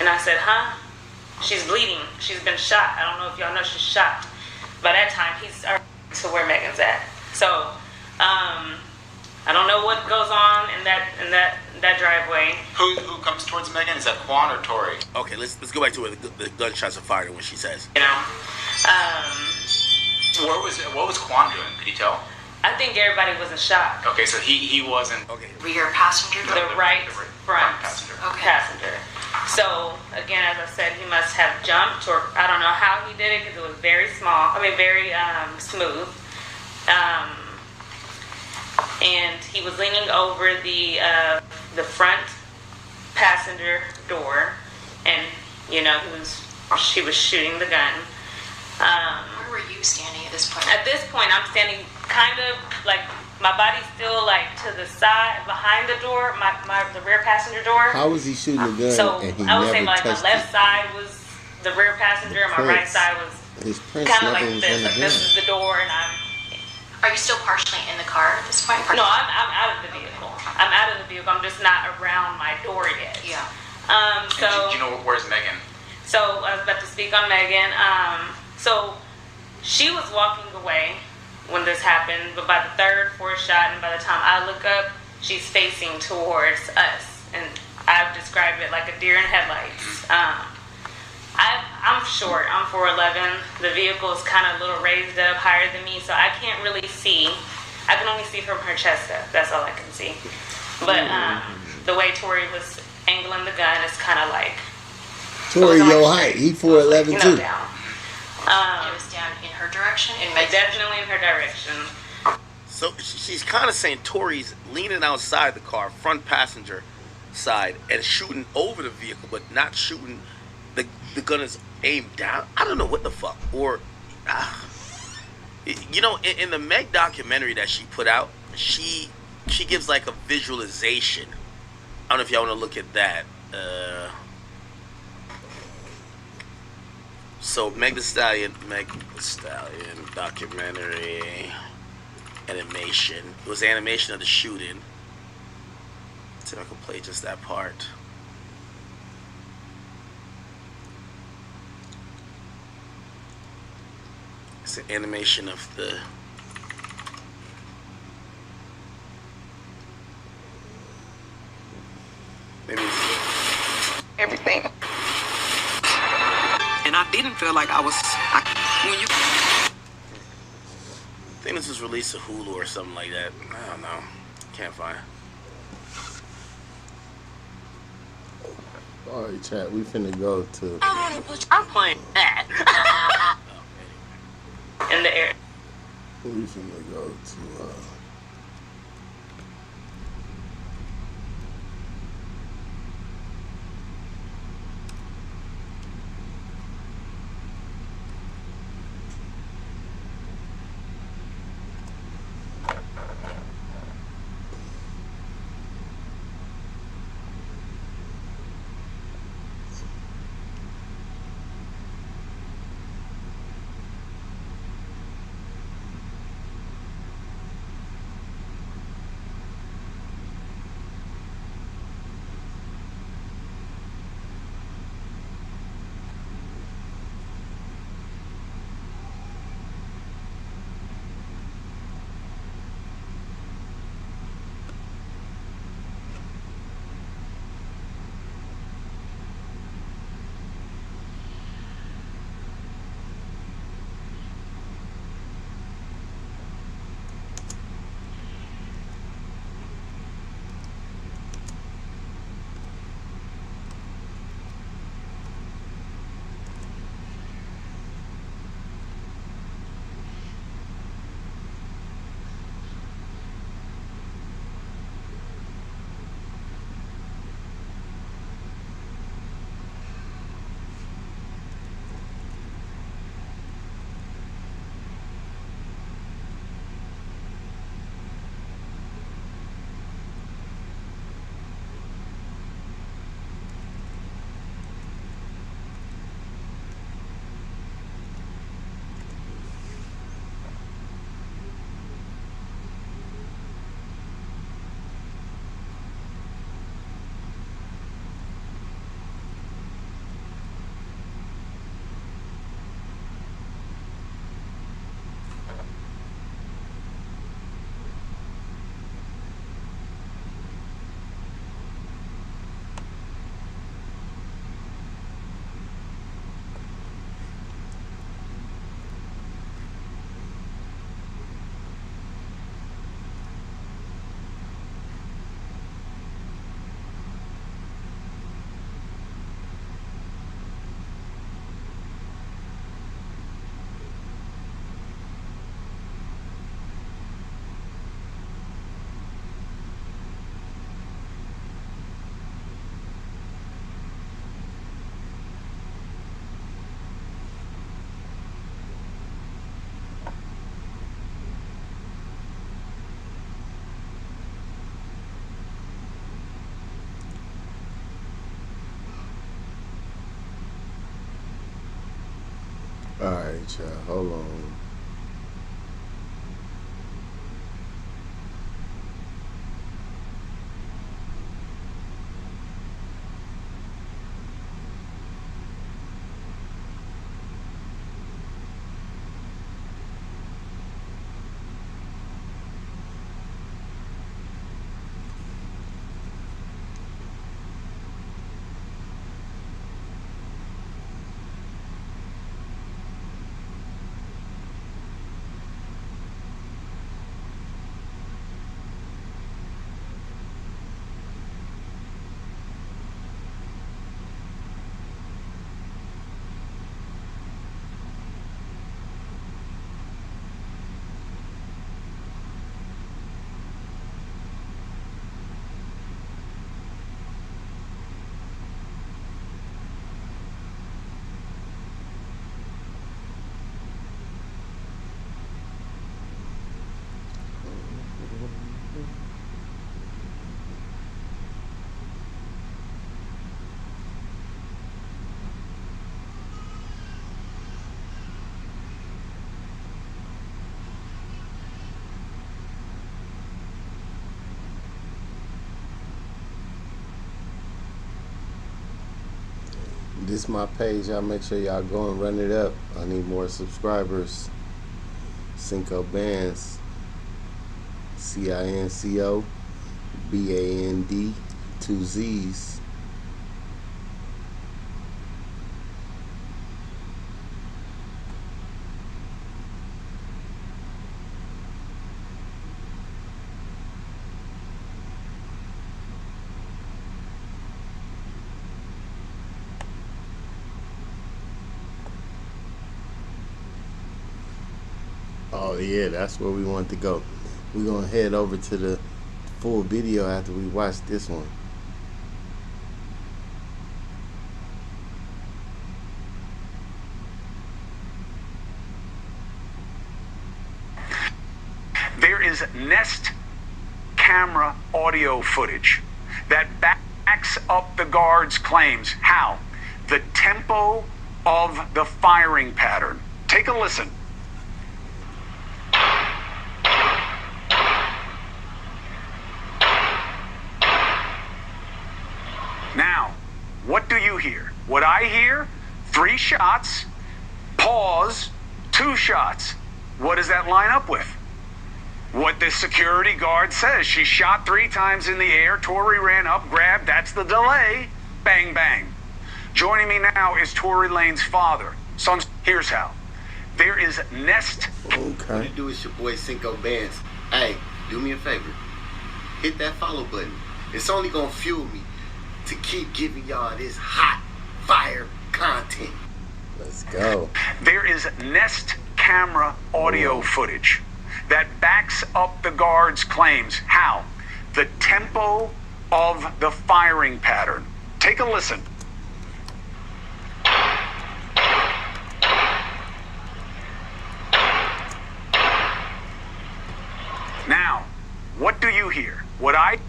And I said, "Huh? She's bleeding. She's been shot. I don't know if y'all know she's shot." By that time, he's to where Megan's at. So, I don't know what goes on in that driveway. Who comes towards Megan? Is that Juan or Tory? Okay, let's go back to where the gunshots are fired and what she says. What was Juan doing? Could you tell? I think everybody was in shock. Okay, so he wasn't. Okay. Rear passenger? The right front passenger. passenger. So again, as I said, he must have jumped, or I don't know how he did it because it was very very smooth. And he was leaning over the front passenger door, and she was shooting the gun. Where were you standing at this point? At this point, I'm standing kind of like my body's still like to the side behind the door, the rear passenger door. How was he shooting the gun? So and he I would never say like my touched left it? side was the rear passenger, and my right side was His prince kind of never like was this. on the Like this gun. is the door, and Are you still partially in the car at this point? No, I'm out of the vehicle. I'm out of the vehicle. I'm just not around my door yet. Yeah. So. Do you know where's Megan? So I was about to speak on Megan. So she was walking away when this happened, but by the third, fourth shot, and by the time I look up, she's facing towards us, and I've described it like a deer in headlights. I'm short. I'm 4'11". The vehicle is kind of a little raised up, higher than me, so I can't really see. I can only see from her chest up. That's all I can see. But the way Tory was angling the gun is kind of like. Tory, your height. He 4'11" too. Down. It was down in her direction? Definitely in her direction. So she's kind of saying Tory's leaning outside the car, front passenger side, and shooting over the vehicle, but not shooting. The gun is aimed down. I don't know what the fuck. Or, in the Meg documentary that she put out, she gives like a visualization. I don't know if y'all want to look at that. So Meg Thee Stallion documentary animation. It was the animation of the shooting. Let's see if I can play just that part. It's an animation of the maybe Everything. And I didn't feel like I was. When you. I think this was released to Hulu or something like that. I don't know. Can't find. Alright, chat. We finna go to. I'm playing that. In the air. We finna go to. Alright, chat. Hold on. This is my page. Y'all make sure y'all go and run it up. I need more subscribers. Cinco Bands. CINCO BAND 2 Z's. Oh yeah, that's where we want to go. We're gonna head over to the full video after we watch this one. There is Nest camera audio footage that backs up the guard's claims. How? The tempo of the firing pattern. Take a listen. Now, what do you hear? What I hear? 3 shots, pause, 2 shots. What does that line up with? What the security guard says. She shot 3 times in the air. Tory ran up, grabbed. That's the delay. Bang, bang. Joining me now is Tory Lane's father. Son, here's how. There is Nest. Okay. What you do is your boy Cinco Bands. Hey, do me a favor. Hit that follow button. It's only gonna fuel me to keep giving y'all this hot fire content. Let's go. There is Nest camera audio footage that backs up the guard's claims. How? The tempo of the firing pattern. Take a listen. Now, what do you hear? What I...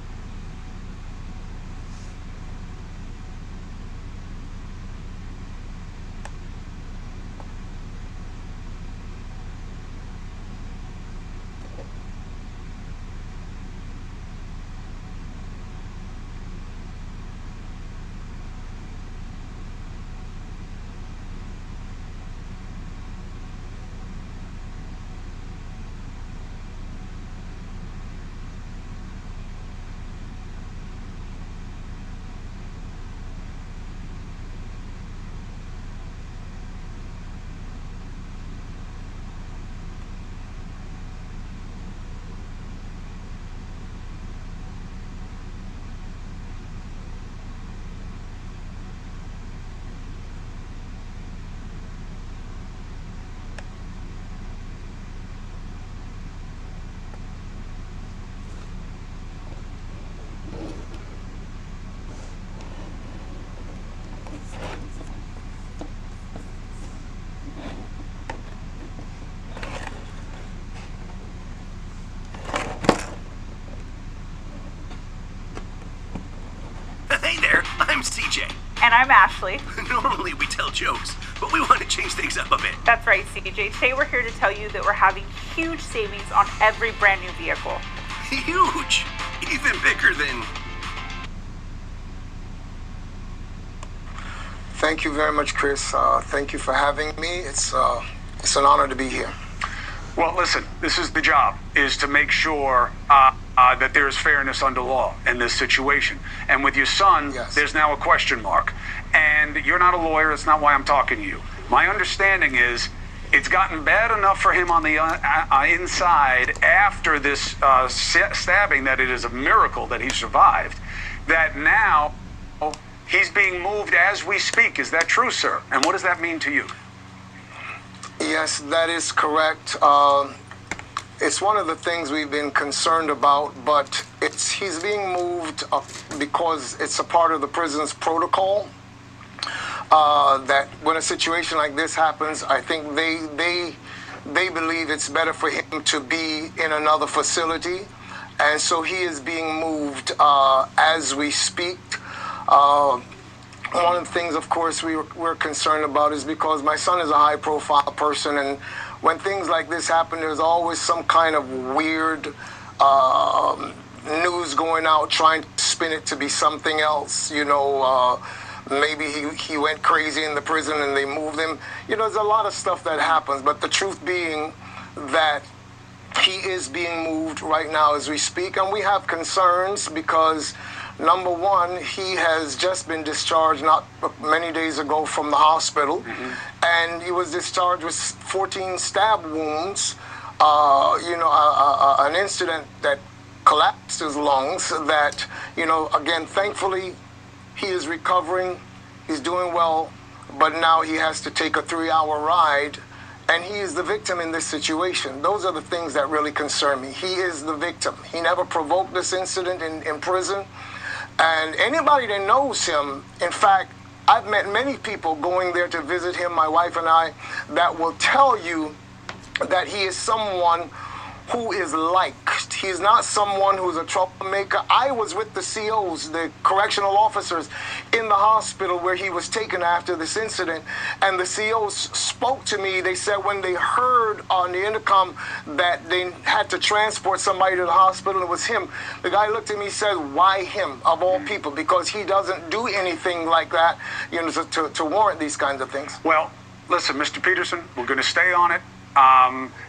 Hey there, I'm CJ. And I'm Ashley. Normally we tell jokes, but we want to change things up a bit. That's right, CJ. Today we're here to tell you that we're having huge savings on every brand new vehicle. Huge! Even bigger than... Thank you very much, Chris. Thank you for having me. It's an honor to be here. Well, listen, this is the job, is to make sure that there is fairness under law in this situation. And with your son, there's now a question mark. And you're not a lawyer, it's not why I'm talking to you. My understanding is it's gotten bad enough for him on the inside after this stabbing that it is a miracle that he survived, that now he's being moved as we speak. Is that true, sir? And what does that mean to you? Yes, that is correct. It's one of the things we've been concerned about, but he's being moved because it's a part of the prison's protocol. That when a situation like this happens, I think they believe it's better for him to be in another facility, and so he is being moved as we speak. One of the things, of course, we're concerned about is because my son is a high-profile person, and when things like this happen, there's always some kind of weird news going out trying to spin it to be something else, you know, maybe he went crazy in the prison and they moved him. You know, there's a lot of stuff that happens, but the truth being that he is being moved right now as we speak, and we have concerns because, number one, he has just been discharged not many days ago from the hospital, and he was discharged with 14 stab wounds, an incident that collapsed his lungs that, again, thankfully, he is recovering, he's doing well, but now he has to take a 3-hour ride, and he is the victim in this situation. Those are the things that really concern me. He is the victim. He never provoked this incident in prison, and anybody that knows him, in fact, I've met many people going there to visit him, my wife and I, that will tell you that he is someone who is liked. He's not someone who's a troublemaker. I was with the COs, the correctional officers, in the hospital where he was taken after this incident, and the COs spoke to me. They said when they heard on the intercom that they had to transport somebody to the hospital, it was him. The guy looked at me and said, why him, of all people? Because he doesn't do anything like that, to warrant these kinds of things. Well, listen, Mr. Peterson, we're going to stay on it.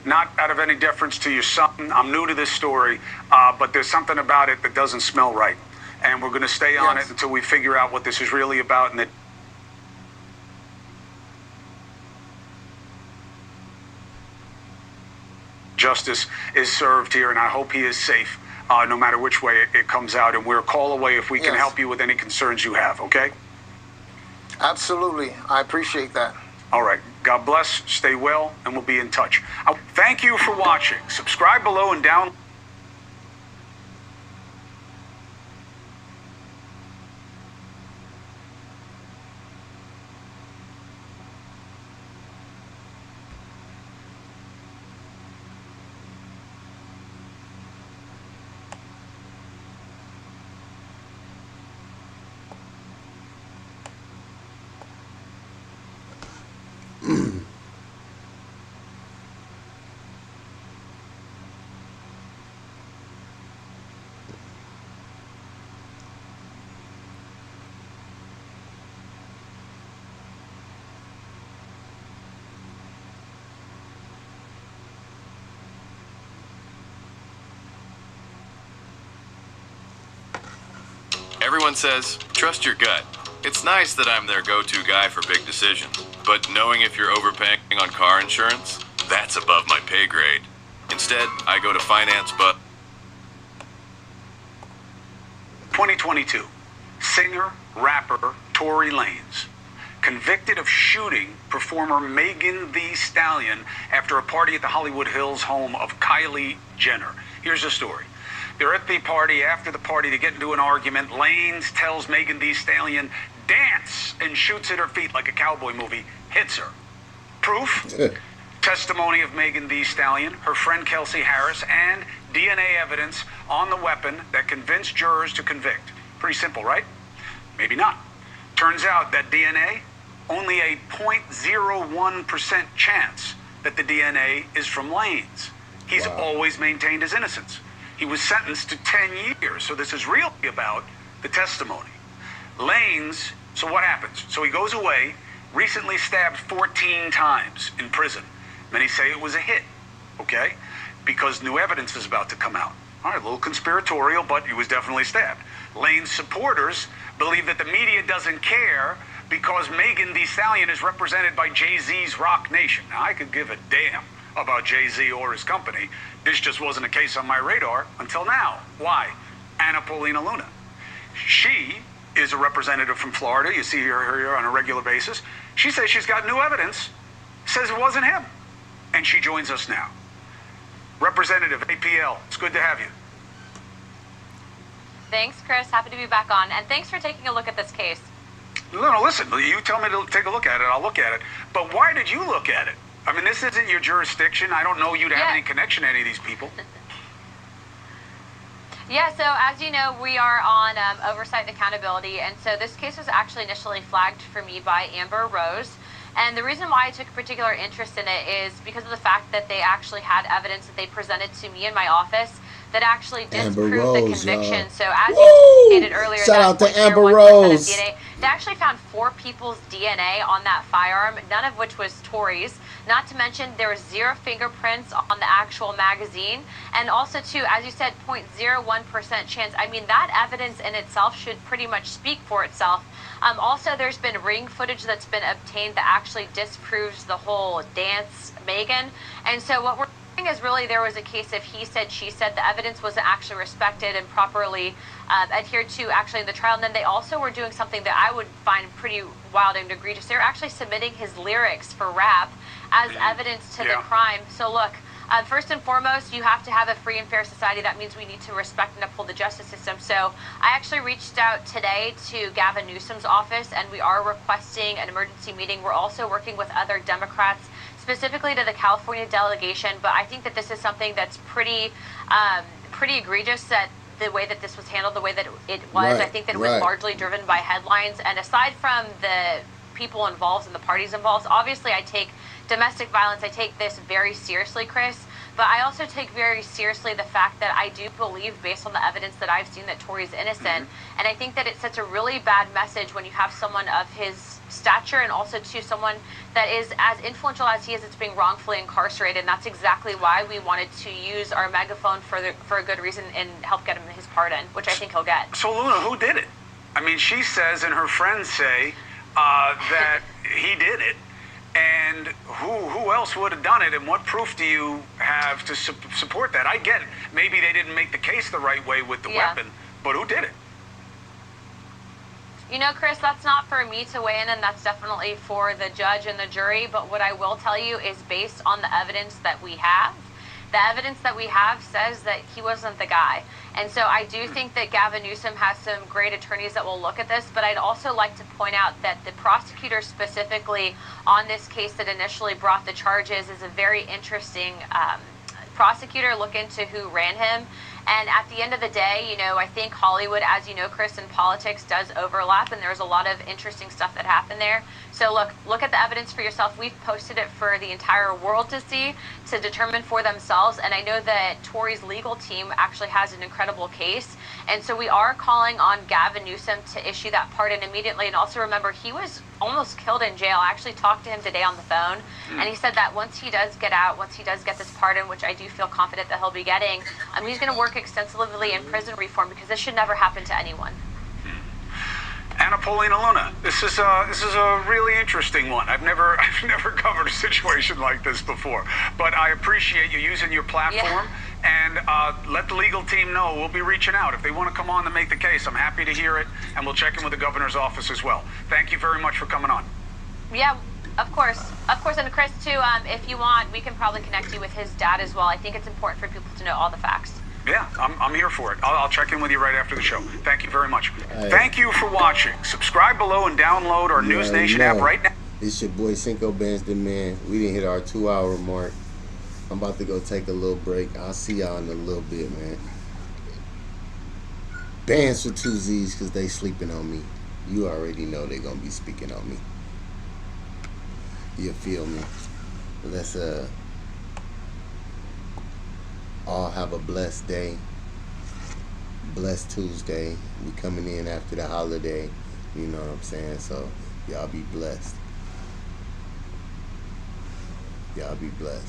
Not out of any deference to your son. I'm new to this story, but there's something about it that doesn't smell right. And we're going to stay on it until we figure out what this is really about and that justice is served here, and I hope he is safe, no matter which way it comes out. And we're a call away if we can help you with any concerns you have, okay? Absolutely. I appreciate that. All right. God bless, stay well, and we'll be in touch. Thank you for watching. Subscribe below and download. Everyone says, trust your gut. It's nice that I'm their go-to guy for big decisions, but knowing if you're overpaying on car insurance, that's above my pay grade. Instead, I go to finance, but 2022, singer, rapper Tory Lanez, convicted of shooting performer Megan Thee Stallion after a party at the Hollywood Hills home of Kylie Jenner. Here's the story. They're at the party. After the party, they get into an argument. Lanez tells Megan Thee Stallion, dance, and shoots at her feet like a cowboy movie, hits her. Proof? Testimony of Megan Thee Stallion, her friend Kelsey Harris, and DNA evidence on the weapon that convinced jurors to convict. Pretty simple, right? Maybe not. Turns out that DNA, only a 0.01% chance that the DNA is from Lanez. He's always maintained his innocence. He was sentenced to 10 years, so this is really about the testimony. Lanez, so what happens? So he goes away, recently stabbed 14 times in prison. Many say it was a hit, okay? Because new evidence is about to come out. All right, a little conspiratorial, but he was definitely stabbed. Lanez supporters believe that the media doesn't care because Megan Thee Stallion is represented by Jay-Z's Rock Nation. Now, I could give a damn about Jay-Z or his company. This just wasn't a case on my radar until now. Why? Anna Paulina Luna. She is a representative from Florida. You see her here on a regular basis. She says she's got new evidence, says it wasn't him. And she joins us now. Representative APL, it's good to have you. Thanks, Chris. Happy to be back on. And thanks for taking a look at this case. No, listen. You tell me to take a look at it, I'll look at it. But why did you look at it? I mean, this isn't your jurisdiction. I don't know you to have any connection to any of these people. Yeah, so as you know, we are on oversight and accountability. And so this case was actually initially flagged for me by Amber Rose. And the reason why I took a particular interest in it is because of the fact that they actually had evidence that they presented to me in my office that actually Amber disproved the Rose, conviction. y'all. So as Woo! you stated earlier, Shout out to that Amber 0.01% Rose. of DNA, they actually found 4 people's DNA on that firearm, none of which was Tory's. Not to mention there was 0 fingerprints on the actual magazine, and also too, as you said, 0.01% chance. I mean, that evidence in itself should pretty much speak for itself. Also, there's been ring footage that's been obtained that actually disproves the whole dance, Megan. And so what we're saying is really there was a case of he said, she said. The evidence wasn't actually respected and properly adhered to actually in the trial. And then they also were doing something that I would find pretty wild and egregious. They're actually submitting his lyrics for rap as evidence to the crime. So look, first and foremost, you have to have a free and fair society. That means we need to respect and uphold the justice system. So I actually reached out today to Gavin Newsom's office, and we are requesting an emergency meeting. We're also working with other Democrats, specifically to the California delegation. But I think that this is something that's pretty egregious, that the way that this was handled, the way that it was. Right, I think that it was largely driven by headlines. And aside from the people involved and the parties involved, obviously I take domestic violence, I take this very seriously, Chris, but I also take very seriously the fact that I do believe, based on the evidence that I've seen, that Tory's innocent. And I think that it sets a really bad message when you have someone of his stature, and also to someone that is as influential as he is, that's being wrongfully incarcerated. And that's exactly why we wanted to use our megaphone for a good reason and help get him his pardon, which I think he'll get. So Luna, who did it? I mean, she says and her friends say that he did it. And who else would have done it, and what proof do you have to support that? I get it. Maybe they didn't make the case the right way with the weapon, but who did it? You know, Chris, that's not for me to weigh in, and that's definitely for the judge and the jury. But what I will tell you is, based on the evidence that we have, the evidence that we have says that he wasn't the guy. And so I do think that Gavin Newsom has some great attorneys that will look at this, but I'd also like to point out that the prosecutor specifically on this case that initially brought the charges is a very interesting prosecutor. Look into who ran him. And at the end of the day, you know, I think Hollywood, as you know, Chris, in politics does overlap, and there's a lot of interesting stuff that happened there. So look at the evidence for yourself. We've posted it for the entire world to see, to determine for themselves. And I know that Tory's legal team actually has an incredible case. And so we are calling on Gavin Newsom to issue that pardon immediately. And also remember, he was almost killed in jail. I actually talked to him today on the phone, and he said that once he does get out, once he does get this pardon, which I do feel confident that he'll be getting, he's going to work extensively in prison reform, because this should never happen to anyone. Anna Paulina Luna, this is a really interesting one. I've never covered a situation like this before, but I appreciate you using your platform. And let the legal team know we'll be reaching out if they want to come on to make the case. I'm happy to hear it, and we'll check in with the governor's office as well. Thank you very much for coming on. Yeah, of course, and Chris too. If you want, we can probably connect you with his dad as well. I think it's important for people to know all the facts. Yeah, I'm here for it. I'll check in with you right after the show. Thank you very much. Thank you for watching. Subscribe below and download our News Nation app right now. It's your boy Cinco Benz the Man. We didn't hit our 2-hour mark. I'm about to go take a little break. I'll see y'all in a little bit, man. Bands for 2 Z's because they sleeping on me. You already know they're going to be speaking on me. You feel me? Let's all have a blessed day. Blessed Tuesday. We coming in after the holiday. You know what I'm saying? So y'all be blessed. Y'all be blessed.